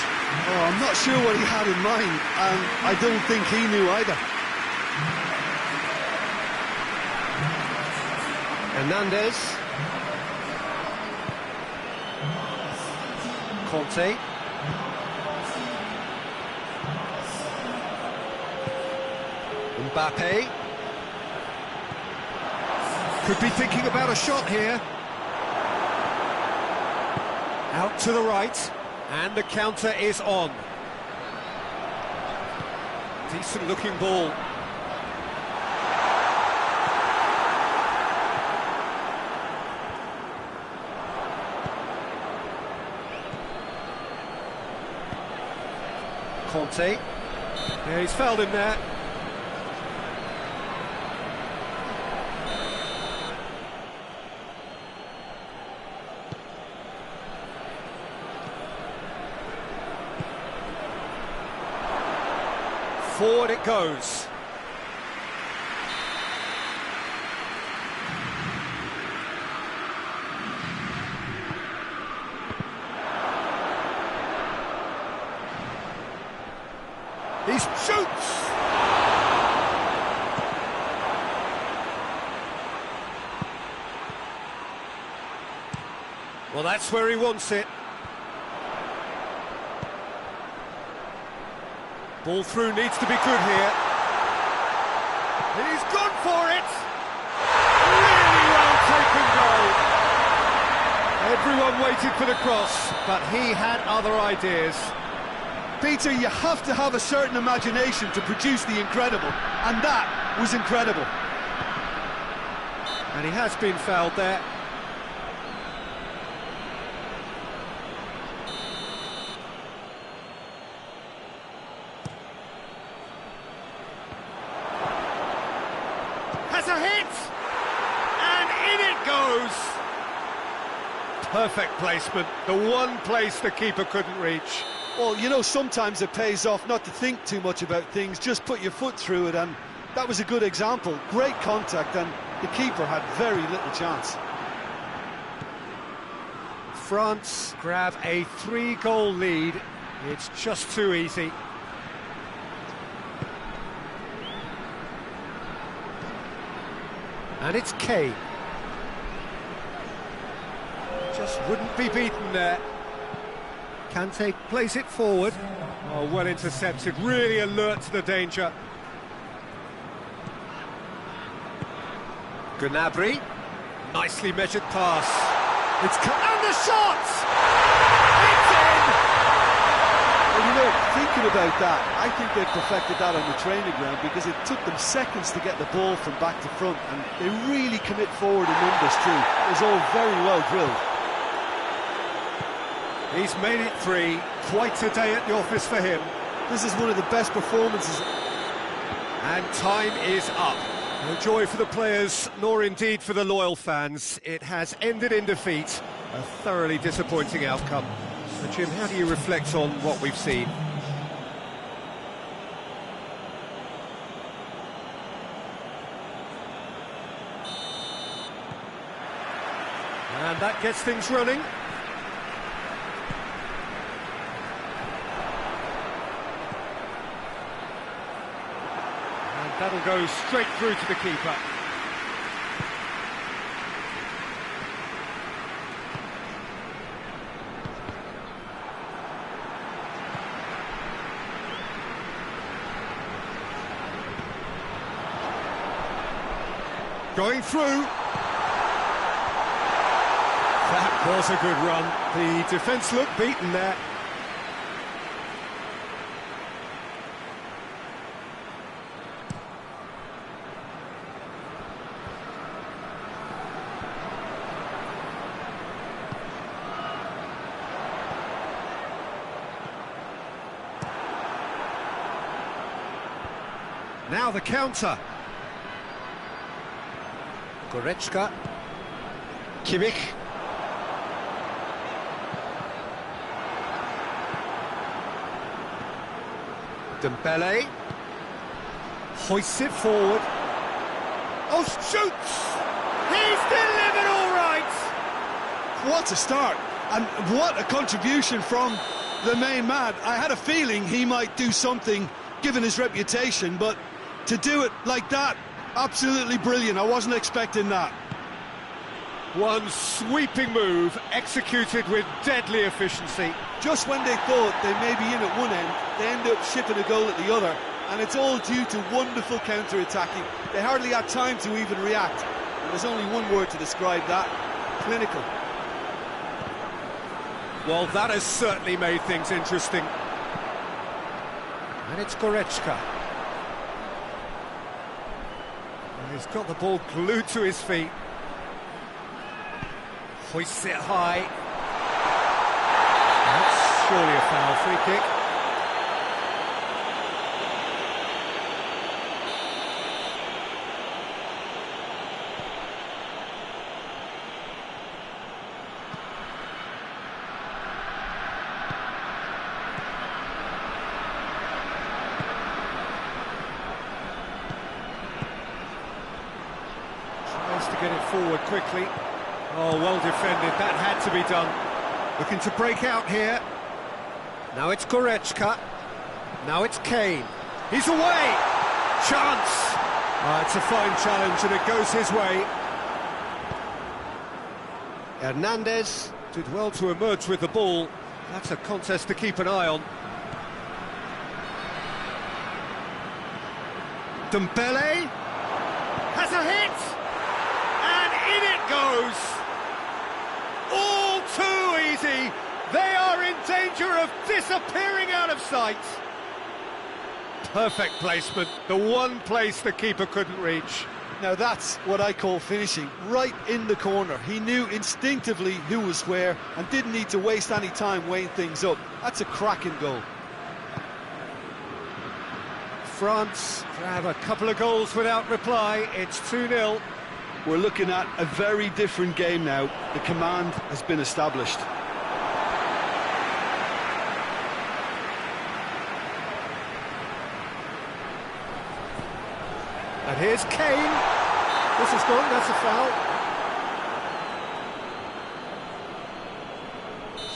Oh, I'm not sure what he had in mind, and I don't think he knew either. Hernandez. Conte. Mbappe. Could be thinking about a shot here. Out to the right, and the counter is on. Decent looking ball. Conte. Yeah, he's fouled him there. Forward it goes. He shoots! Well, that's where he wants it. Ball through needs to be good here. He's gone for it! Really well taken goal. Everyone waited for the cross, but he had other ideas. Peter, you have to have a certain imagination to produce the incredible, and that was incredible. And he has been fouled there. Has a hit! And in it goes! Perfect placement, the one place the keeper couldn't reach. Well, you know, sometimes it pays off not to think too much about things, just put your foot through it, and that was a good example. Great contact, and the keeper had very little chance. France grab a 3-goal lead. It's just too easy. And it's Kane. Just wouldn't be beaten there. Kante plays it forward. Oh, well intercepted, really alert to the danger. Gnabry, nicely measured pass. And the shot! It's in! Well, you know, thinking about that, I think they perfected that on the training ground because it took them seconds to get the ball from back to front, and they really commit forward in numbers too. It was all very well drilled. He's made it 3, quite a day at the office for him. This is one of the best performances. And time is up. No joy for the players, nor indeed for the loyal fans. It has ended in defeat, a thoroughly disappointing outcome. So Jim, how do you reflect on what we've seen? And that gets things running. That'll go straight through to the keeper. Going through. That was a good run. The defence looked beaten there. Now the counter. Goretzka. Kimmich. Dembele. Hoists it forward. Oh, shoots! He's delivered all right! What a start! And what a contribution from the main man. I had a feeling he might do something, given his reputation, but to do it like that, absolutely brilliant. I wasn't expecting that. One sweeping move, executed with deadly efficiency. Just when they thought they may be in at one end, they end up shipping a goal at the other, and it's all due to wonderful counter-attacking. They hardly had time to even react, and there's only one word to describe that: clinical. Well, that has certainly made things interesting. And it's Goretzka. And he's got the ball glued to his feet. Hoists it high. That's surely a foul. Free kick. Tries to get it forward quickly. Oh, well defended, that had to be done. Looking to break out here. Now it's Goretzka. Now it's Kane. He's away! Chance! It's a fine challenge and it goes his way. Hernandez did well to emerge with the ball. That's a contest to keep an eye on. Dembele has a hit! And in it goes! All too easy. They are in danger of disappearing out of sight. Perfect placement, the one place the keeper couldn't reach. Now that's what I call finishing, right in the corner. He knew instinctively who was where and didn't need to waste any time weighing things up. That's a cracking goal. France grab a couple of goals without reply. It's 2-0. We're looking at a very different game now. The command has been established. And here's Kane. This is gone, that's a foul.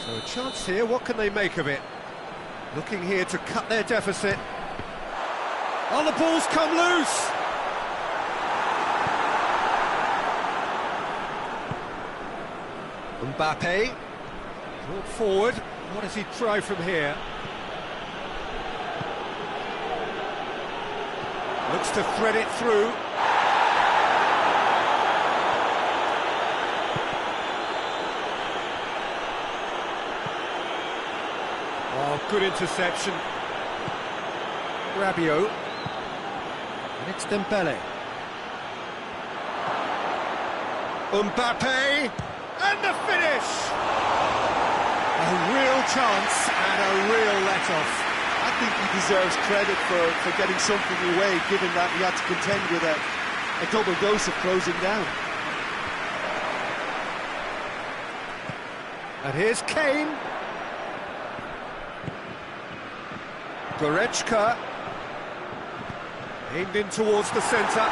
So a chance here, what can they make of it? Looking here to cut their deficit. Oh, the ball's come loose! Mbappe, brought forward. What does he try from here? Looks to thread it through. Oh, good interception. Rabiot. And it's Dembele. Mbappe! And the finish! A real chance and a real let-off. I think he deserves credit for getting something away, given that he had to contend with a double dose of closing down. And here's Kane. Goretzka. Aimed in towards the centre.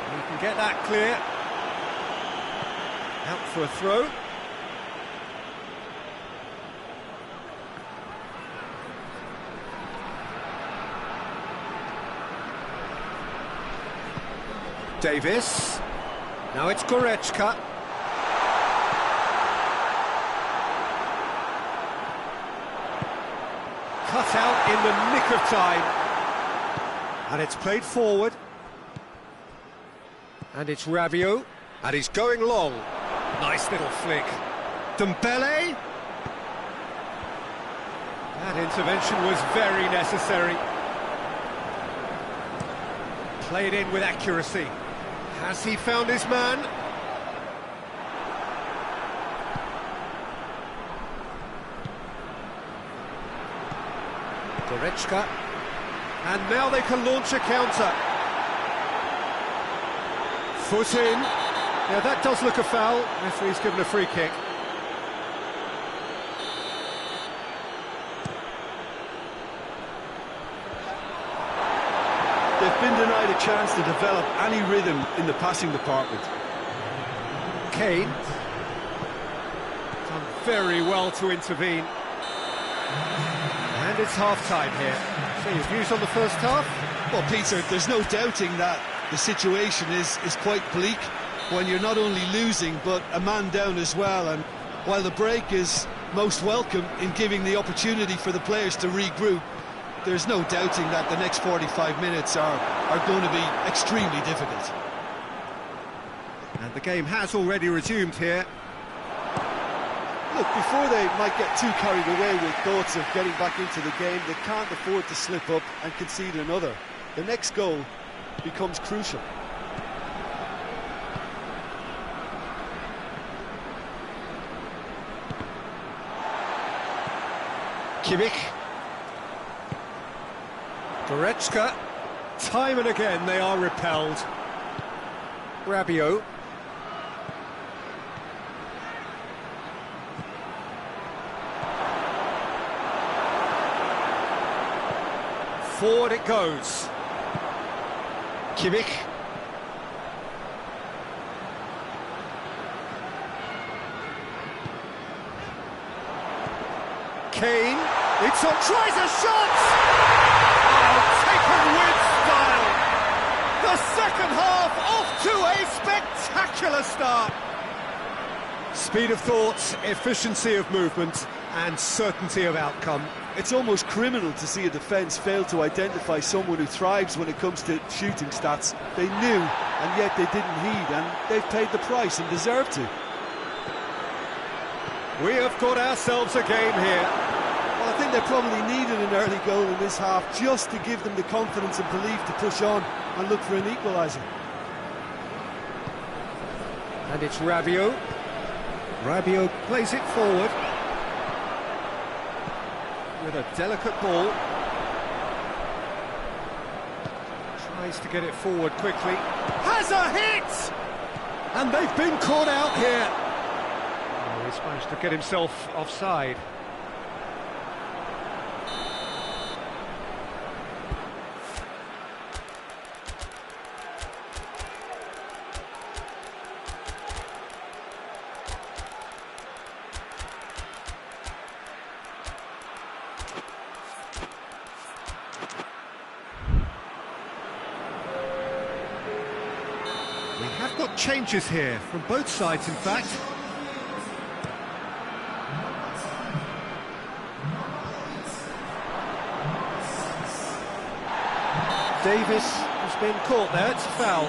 He can get that clear. Out for a throw. Davis. Now it's Goretzka. Cut out in the nick of time. And it's played forward. And it's Rabiot. And he's going long. Nice little flick. Dembele. That intervention was very necessary. Played in with accuracy. Has he found his man? Goretzka. And now they can launch a counter. Foot in. Yeah, that does look a foul. Referee's given a free kick. They've been denied a chance to develop any rhythm in the passing department. Kane. Done very well to intervene. And it's half-time here. So your views on the first half? Well, Peter, there's no doubting that the situation is quite bleak when you're not only losing, but a man down as well. And while the break is most welcome in giving the opportunity for the players to regroup, there's no doubting that the next 45 minutes are going to be extremely difficult. And the game has already resumed here. Look, before they might get too carried away with thoughts of getting back into the game, they can't afford to slip up and concede another. The next goal becomes crucial. Kimmich. Goretzka. Time and again they are repelled. Rabiot. Forward it goes. Kimmich. Kane. It's on. Tries a shot! Oh, taken with style. The second half off to a spectacular start. Speed of thought, efficiency of movement, and certainty of outcome. It's almost criminal to see a defence fail to identify someone who thrives when it comes to shooting stats. They knew, and yet they didn't heed, and they've paid the price and deserve to. We have got ourselves a game here. Well, I think they probably needed an early goal in this half just to give them the confidence and belief to push on and look for an equaliser. And it's Rabiot. Rabiot plays it forward with a delicate ball. Tries to get it forward quickly. Has a hit! And they've been caught out here. Oh, he's managed to get himself offside. We have got changes here, from both sides in fact. Davis has been caught there, it's a foul.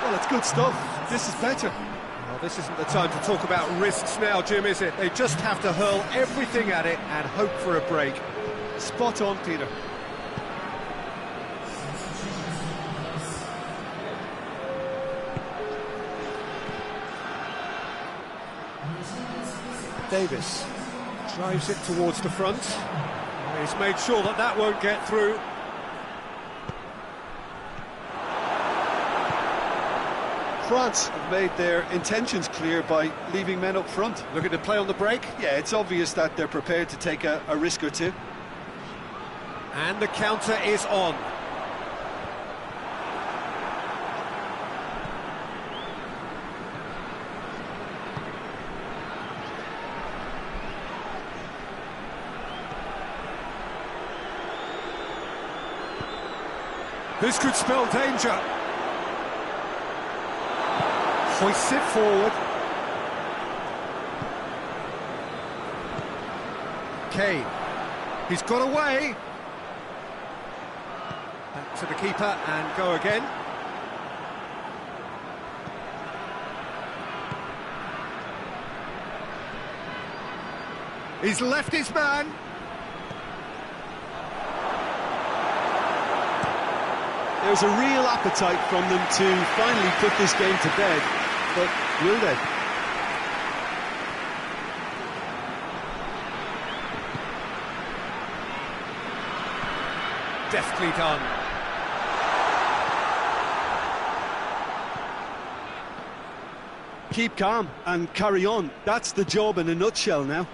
Well, it's good stuff. This is better. Well, this isn't the time to talk about risks now, Jim, is it? They just have to hurl everything at it and hope for a break. Spot on, Peter. Davis drives it towards the front. He's made sure that that won't get through. France have made their intentions clear by leaving men up front. Looking to play on the break. Yeah, it's obvious that they're prepared to take a risk or two. And the counter is on. This could spell danger. Hoists it forward. Kane. He's got away. Back to the keeper and go again. He's left his man. There's a real appetite from them to finally put this game to bed, but will they? Deftly done. Keep calm and carry on. That's the job in a nutshell now.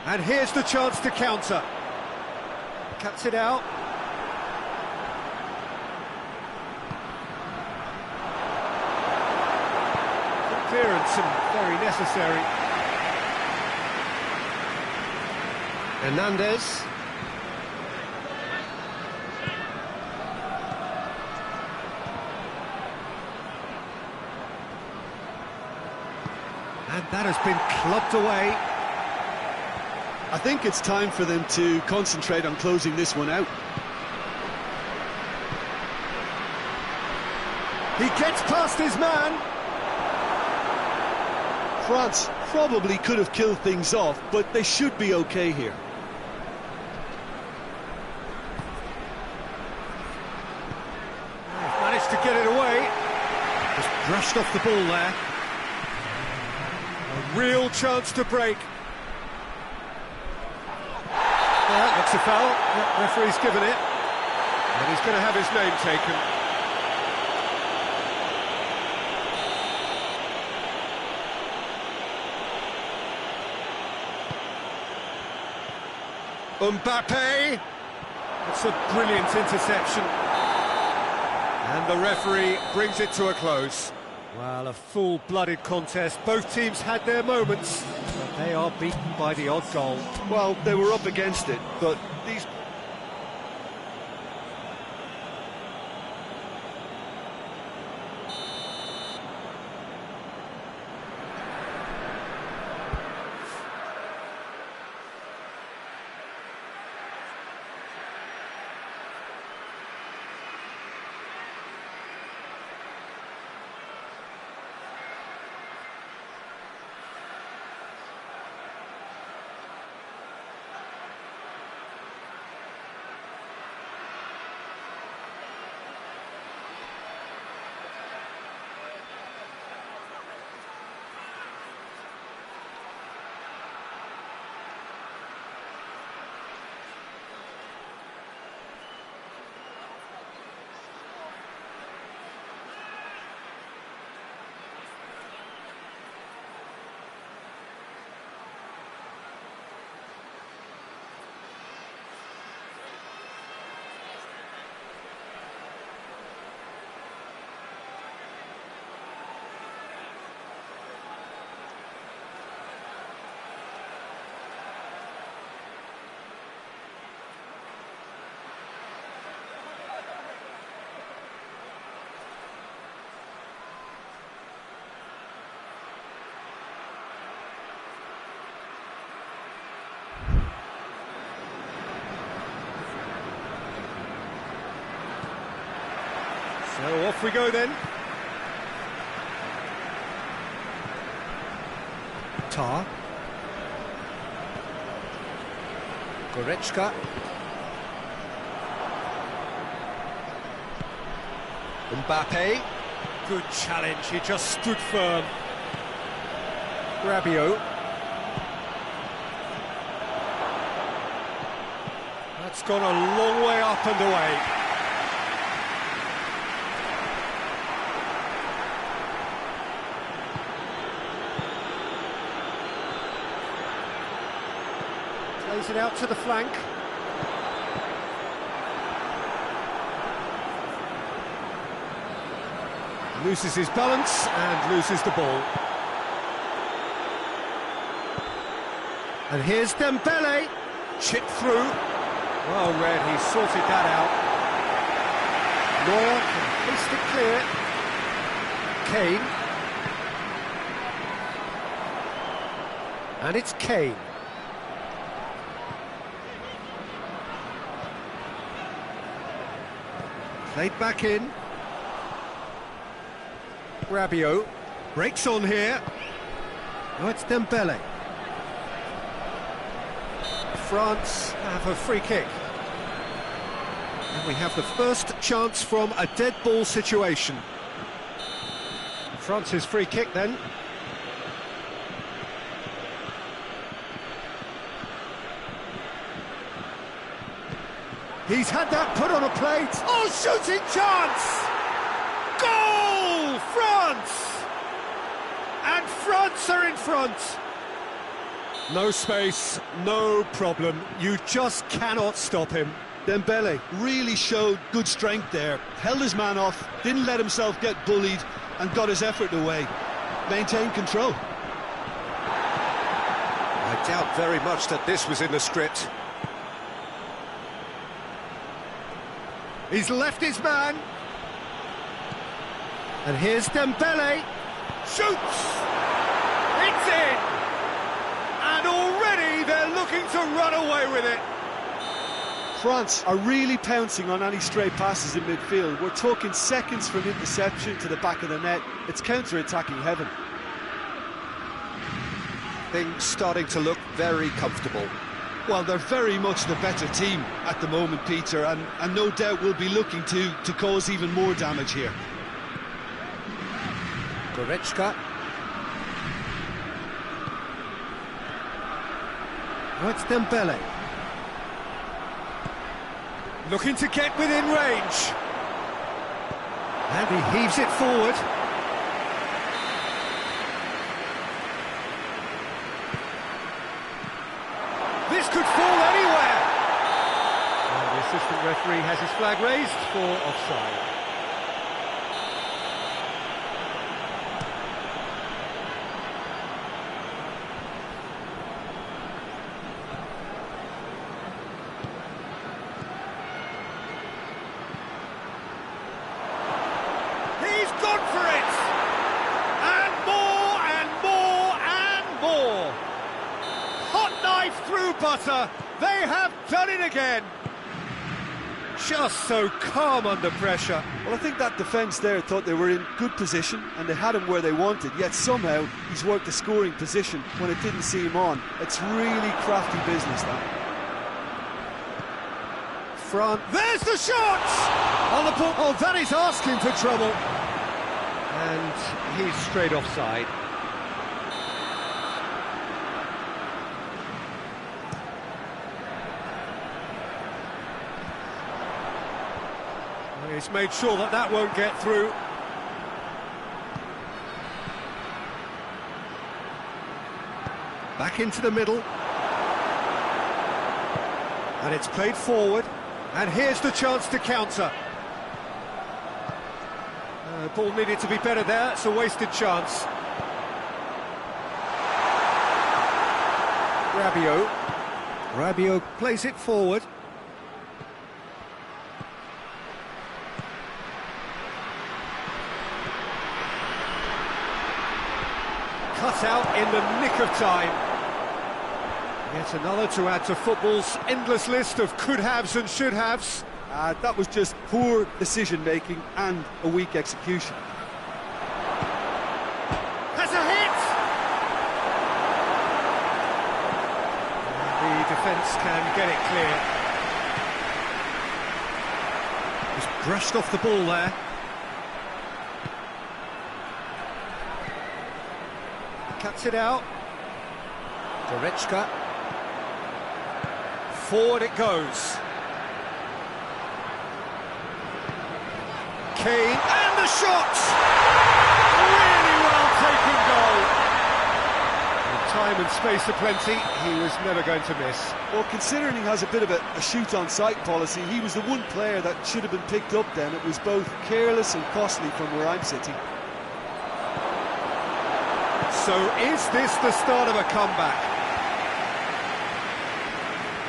And here's the chance to counter. Cuts it out. Good clearance and very necessary. Hernandez. And that has been clubbed away. I think it's time for them to concentrate on closing this one out. He gets past his man. France probably could have killed things off, but they should be okay here. They've managed to get it away. Just brushed off the ball there. A real chance to break. That's a foul. The referee's given it. And he's going to have his name taken. Mbappe. That's a brilliant interception. And the referee brings it to a close. Well, a full-blooded contest. Both teams had their moments, but they are beaten by the odd goal. Well, they were up against it, but these... So off we go then. Tar. Goretzka. Mbappe. Good challenge, he just stood firm. Rabiot. That's gone a long way up and away. Plays it out to the flank. Loses his balance and loses the ball. And here's Dembele, chipped through. Well read, he sorted that out. Neuer can paste it clear. Kane. And it's Kane. Played back in. Rabiot breaks on here. Oh, it's Dembele. France have a free kick. And we have the first chance from a dead ball situation. France's free kick then. He's had that put on a plate. Oh, shooting chance! Goal! France! And France are in front. No space, no problem. You just cannot stop him. Dembele really showed good strength there. Held his man off, didn't let himself get bullied, and got his effort away. Maintained control. I doubt very much that this was in the script. He's left his man. And here's Dembele. Shoots! It's in! And already they're looking to run away with it. France are really pouncing on any stray passes in midfield. We're talking seconds from interception to the back of the net. It's counter-attacking heaven. Things starting to look very comfortable. Well, they're very much the better team at the moment, Peter, and no doubt will be looking to cause even more damage here. Goretzka. Oh, it's Dembele. Looking to get within range. And he heaves it forward. This could fall anywhere. And the assistant referee has his flag raised for offside. He's gone for it! And more, and more, and more! Hot knife through butter! They have done it again! Just so calm under pressure. Well, I think that defence there thought they were in good position and they had him where they wanted, yet somehow he's worked the scoring position when it didn't see him on. It's really crafty business, that. Front. There's the shot! On the ball. Oh, that is asking for trouble. And he's straight offside. He's made sure that that won't get through. Back into the middle. And it's played forward. And here's the chance to counter. The ball needed to be better there. It's a wasted chance. Rabiot plays it forward. Cut out in the nick of time. Yet another to add to football's endless list of could-haves and should-haves. That was just poor decision-making and a weak execution. Has a hit! And the defence can get it clear. Just brushed off the ball there. Cuts it out. Goretzka. Forward it goes. Kane, and the shot! Really well taken goal. With time and space aplenty, he was never going to miss. Well, considering he has a bit of a shoot-on-sight policy, he was the one player that should have been picked up then. It was both careless and costly from where I'm sitting. So is this the start of a comeback?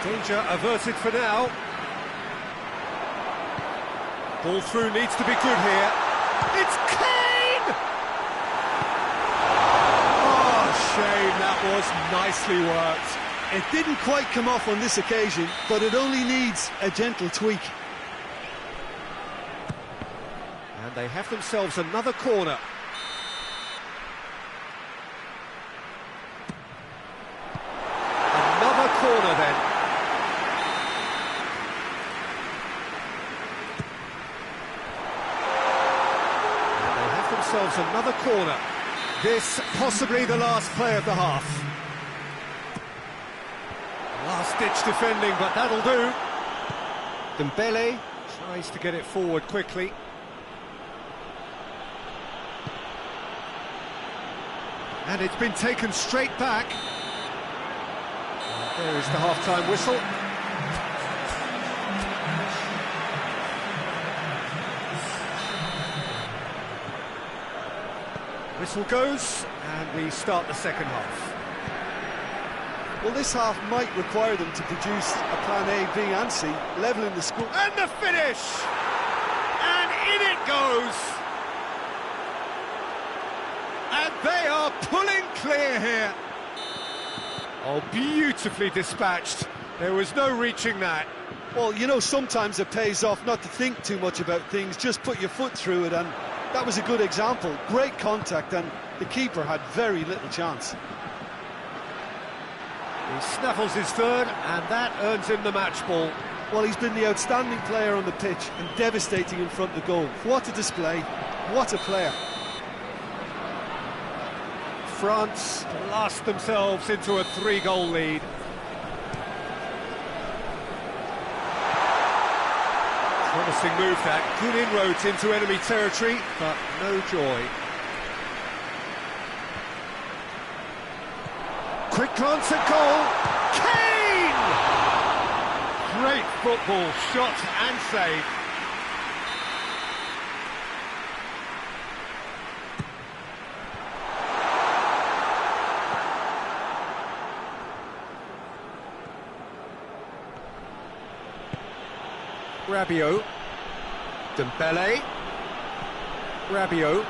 Danger averted for now. Ball through needs to be good here. It's Kane! Oh, shame, that was nicely worked. It didn't quite come off on this occasion, but it only needs a gentle tweak. And they have themselves another corner. Another corner then. And they have themselves another corner. This possibly the last play of the half. Last-ditch defending, but that'll do. Dembele tries to get it forward quickly. And it's been taken straight back. There is the half-time whistle. Whistle goes, and we start the second half. Well, this half might require them to produce a plan A, B and C, levelling the score. And the finish! And in it goes! And they are pulling clear here. Oh, beautifully dispatched. There was no reaching that. Well, you know, sometimes it pays off not to think too much about things, just put your foot through it, and that was a good example. Great contact, and the keeper had very little chance. He snaffles his third, and that earns him the match ball. Well, he's been the outstanding player on the pitch and devastating in front of goal. What a display, what a player. France blast themselves into a 3-goal lead. Promising move that, good inroads into enemy territory, but no joy. Quick glance at goal, Kane! Great football, shot and save. Rabiot, Dembele, Rabiot,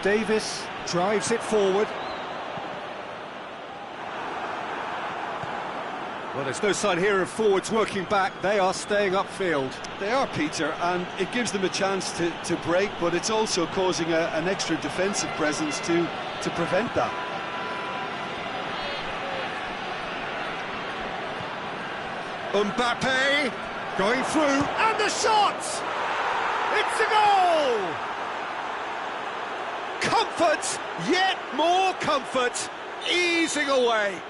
Davis drives it forward. Well, there's no sign here of forwards working back, they are staying upfield. They are, Peter, and it gives them a chance to break, but it's also causing an extra defensive presence to prevent that. Mbappe going through, and the shot! It's a goal! Comfort, yet more comfort, easing away.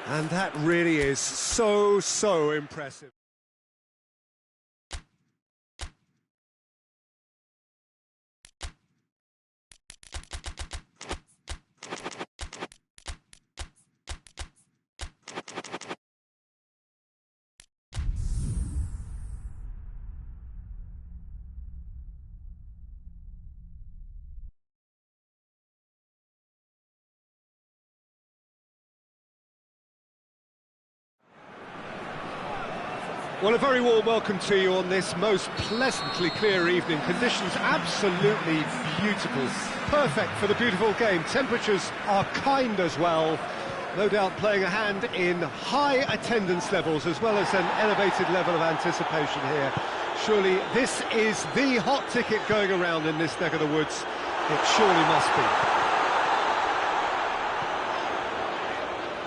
And that really is so impressive. Well, a very warm welcome to you on this most pleasantly clear evening. Conditions absolutely beautiful. Perfect for the beautiful game. Temperatures are kind as well. No doubt playing a hand in high attendance levels as well as an elevated level of anticipation here. Surely this is the hot ticket going around in this neck of the woods. It surely must be.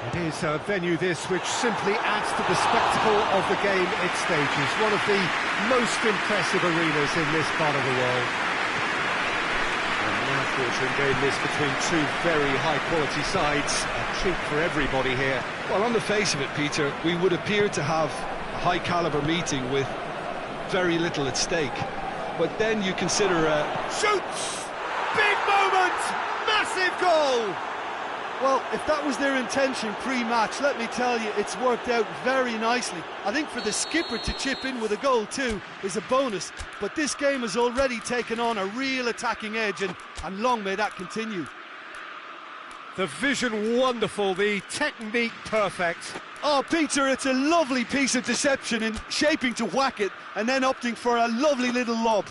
It is a venue this which simply adds to the spectacle of the game it stages. One of the most impressive arenas in this part of the world. And now quartering game this between two very high-quality sides. A treat for everybody here. Well, on the face of it, Peter, we would appear to have a high-caliber meeting with very little at stake. But then you consider shoots! Big moment! Massive goal! Well, if that was their intention pre-match, let me tell you, it's worked out very nicely. I think for the skipper to chip in with a goal too is a bonus, but this game has already taken on a real attacking edge, and long may that continue. The vision wonderful, the technique perfect. Oh, Peter, it's a lovely piece of deception in shaping to whack it and then opting for a lovely little lob.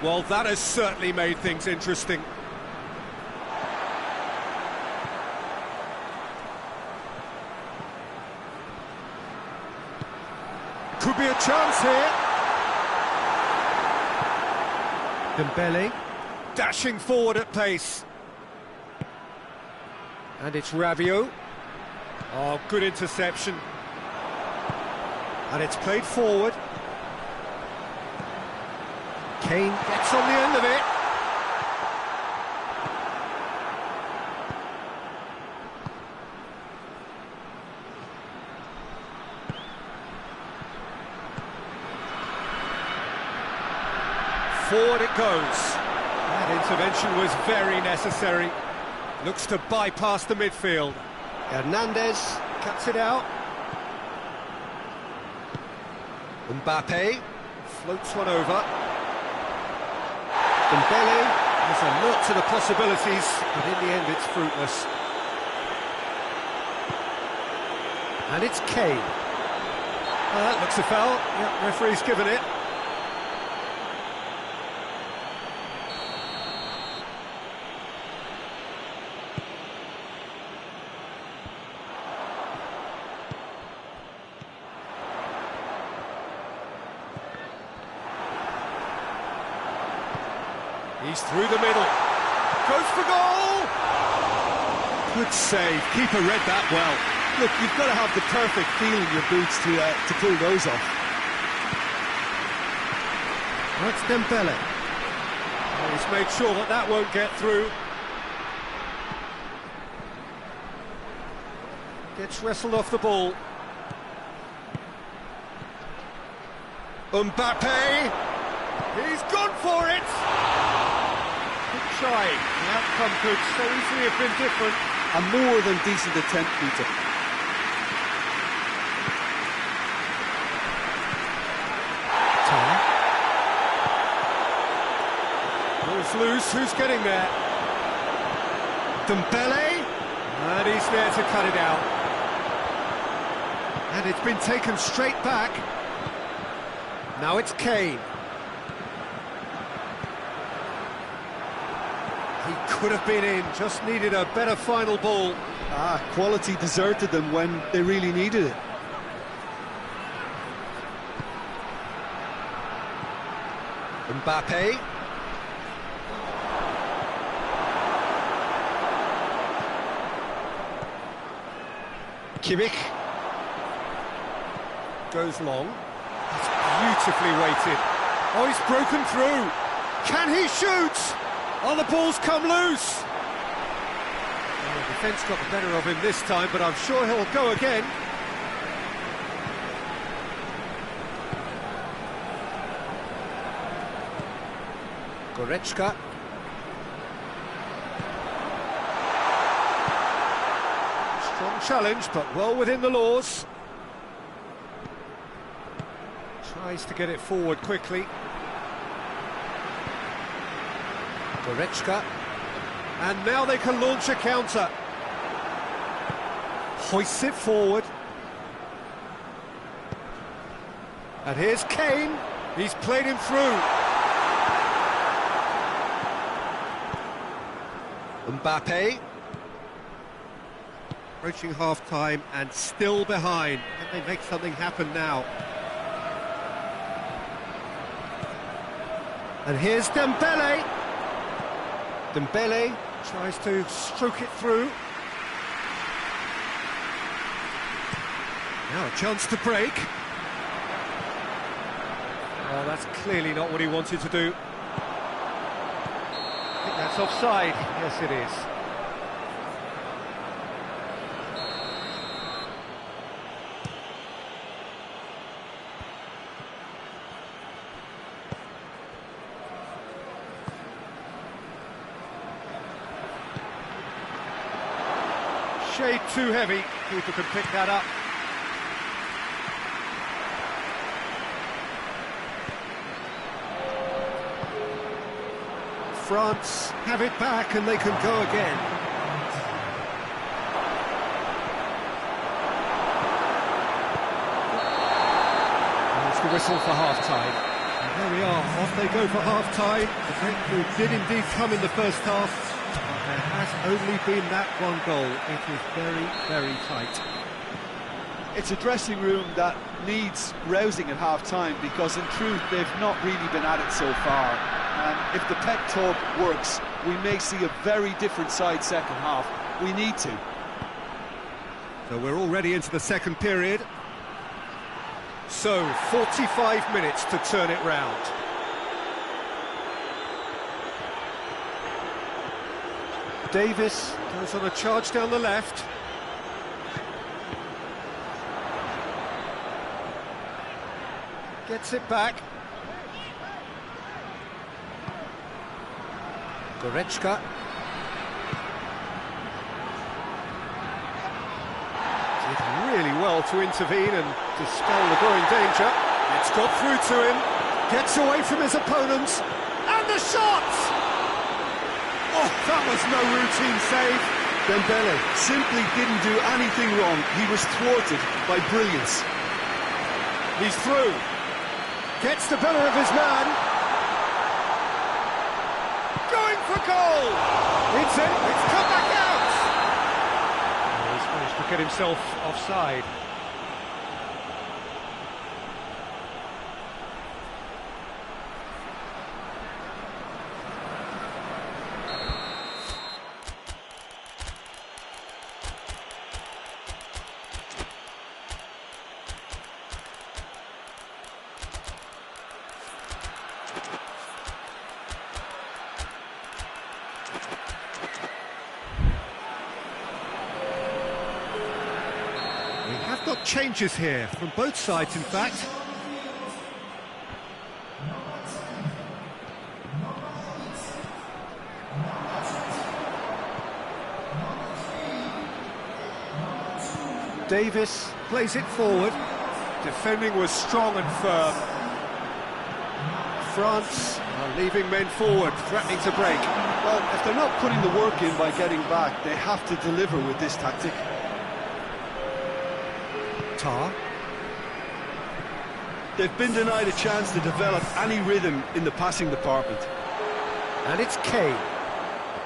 Well, that has certainly made things interesting. Could be a chance here. Dembele dashing forward at pace. And it's Rabiot. Oh, good interception. And it's played forward. Kane gets on the end of it. Forward it goes. That intervention was very necessary. Looks to bypass the midfield. Hernandez cuts it out. Mbappe floats one over. Dembele has a lot to the possibilities, but in the end it's fruitless. And it's Kane. That looks a foul. Yep, referee's given it. He's through the middle. Goes for goal! Good save. Keeper read that well. Look, you've got to have the perfect feel in your boots to pull those off. That's Dembele. He's made sure that that won't get through. Gets wrestled off the ball. Mbappe! He's gone for it! Good try. The outcome could so easily have been different. A more than decent attempt, Peter. Ball's loose, who's getting there? Dembele, and he's there to cut it out. And it's been taken straight back. Now it's Kane. He could have been in, just needed a better final ball. Quality deserted them when they really needed it. Mbappe. Kimmich. Goes long. It's beautifully weighted. Oh, he's broken through. Can he shoot? Oh, the ball's come loose. Oh, the defence got the better of him this time, but I'm sure he'll go again. Goretzka. Strong challenge, but well within the laws. Tries to get it forward quickly. Goretzka. And now they can launch a counter. Hoists it forward. And here's Kane. He's played him through. Mbappe. Approaching half-time and still behind. Can they make something happen now? And here's Dembele. Dembele tries to stroke it through. Now a chance to break. Oh, that's clearly not what he wanted to do. I think that's offside. Yes, it is. Shade too heavy. Keeper can pick that up. France have it back and they can go again. There's the whistle for half-time. And there we are, off they go for half-time. The breakthrough did indeed come in the first half, but there has only been that one goal. It is very, very tight. It's a dressing room that needs rousing at half-time because in truth they've not really been at it so far. And if the pep talk works, we may see a very different side second half. We need to. So we're already into the second period. So 45 minutes to turn it round. Davis goes on a charge down the left. Gets it back. Goretzka. Did really well to intervene and dispel the growing danger. It's got through to him. Gets away from his opponents. And the shot! Oh, that was no routine save. Dembele simply didn't do anything wrong. He was thwarted by brilliance. He's through. Gets the better of his man. Going for goal! It's in, it's come back out! Oh, he's managed to get himself offside. We have got changes here, from both sides in fact. Davis plays it forward. Defending was strong and firm. France are leaving men forward, threatening to break. Well, if they're not putting the work in by getting back, they have to deliver with this tactic. Tar. They've been denied a chance to develop any rhythm in the passing department. And it's Kane.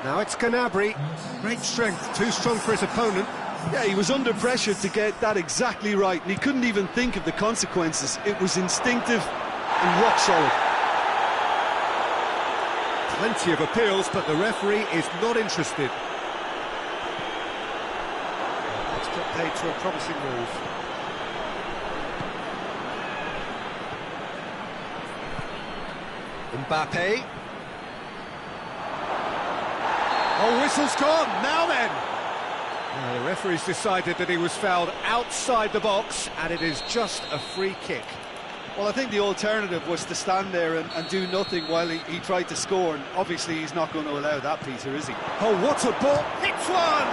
Now it's Gnabry. Great strength, too strong for his opponent. Yeah, he was under pressure to get that exactly right, and he couldn't even think of the consequences. It was instinctive and rock solid. Plenty of appeals, but the referee is not interested. Extra play to a promising move. Mbappe. Oh, whistle's gone, now then! The referee's decided that he was fouled outside the box, and it is just a free kick. Well, I think the alternative was to stand there and do nothing while he tried to score, and obviously he's not going to allow that, Peter, is he? Oh, what a ball! Hits one!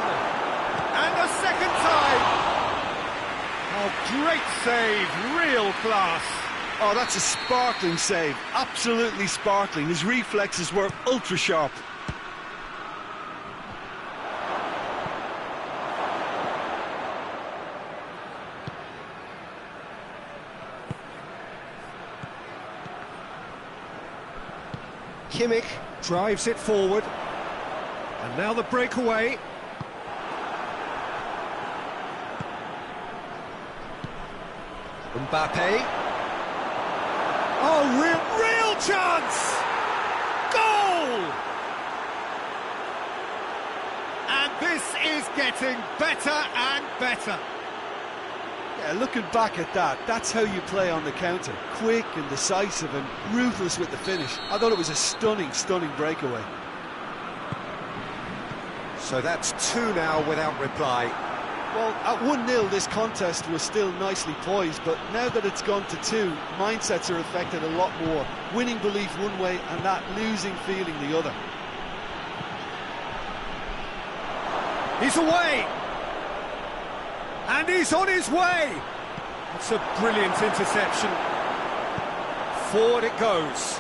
And a second time! Oh, great save, real class. Oh, that's a sparkling save, absolutely sparkling. His reflexes were ultra-sharp. Kimmich drives it forward, and now the breakaway. Mbappe. Oh, real chance! Goal! And this is getting better and better. Yeah, looking back at that, that's how you play on the counter. Quick and decisive and ruthless with the finish. I thought it was a stunning breakaway. So that's two now without reply. Well, at 1-0 this contest was still nicely poised, but now that it's gone to 2, mindsets are affected a lot more. Winning belief one way and that losing feeling the other. He's away! And he's on his way! It's a brilliant interception. Forward it goes.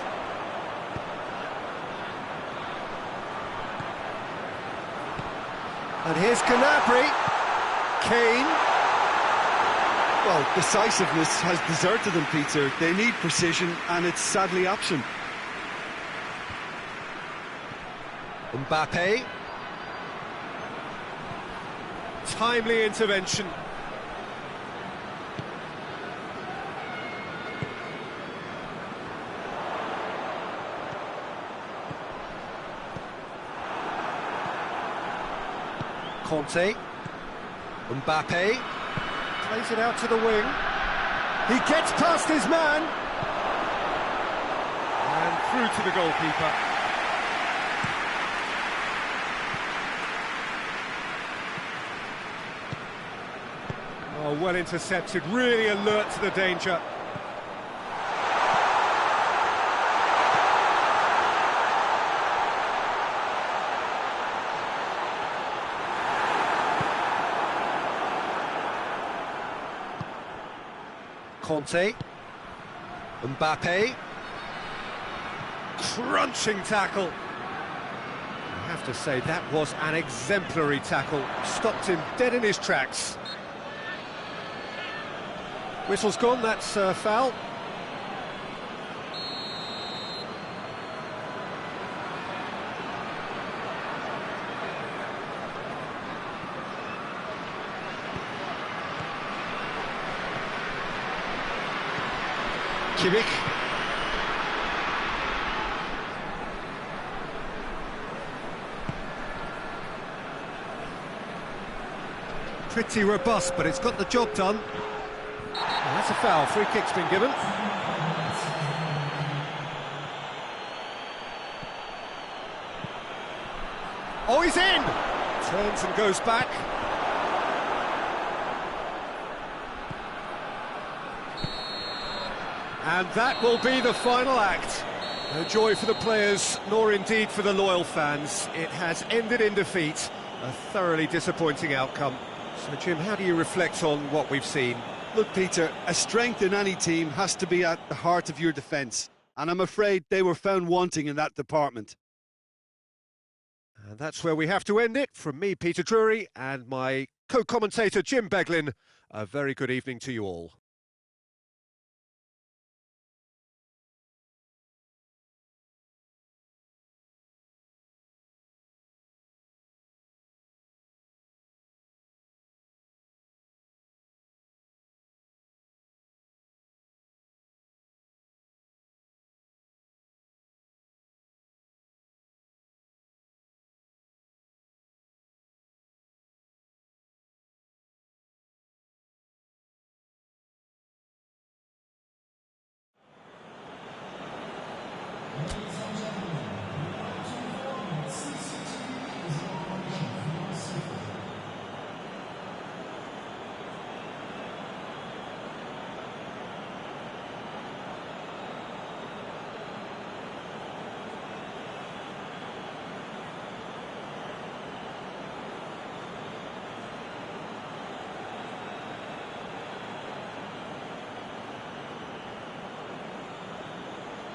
And here's Gnabry. Kane. Well, decisiveness has deserted them, Peter. They need precision, and it's sadly absent. Mbappe. Timely intervention. Conte. Mbappe plays it out to the wing. He gets past his man. And through to the goalkeeper. Oh, well intercepted, really alert to the danger. Conte, Mbappe, crunching tackle. I have to say that was an exemplary tackle, stopped him dead in his tracks. Whistle's gone, that's a foul. Kimmich. Pretty robust, but it's got the job done. Oh, that's a foul. Free kick's been given. Oh, he's in! Turns and goes back. And that will be the final act. No joy for the players, nor indeed for the loyal fans. It has ended in defeat. A thoroughly disappointing outcome. So, Jim, how do you reflect on what we've seen? Look, Peter, a strength in any team has to be at the heart of your defence. And I'm afraid they were found wanting in that department. And that's where we have to end it. From me, Peter Drury, and my co-commentator, Jim Beglin. A very good evening to you all.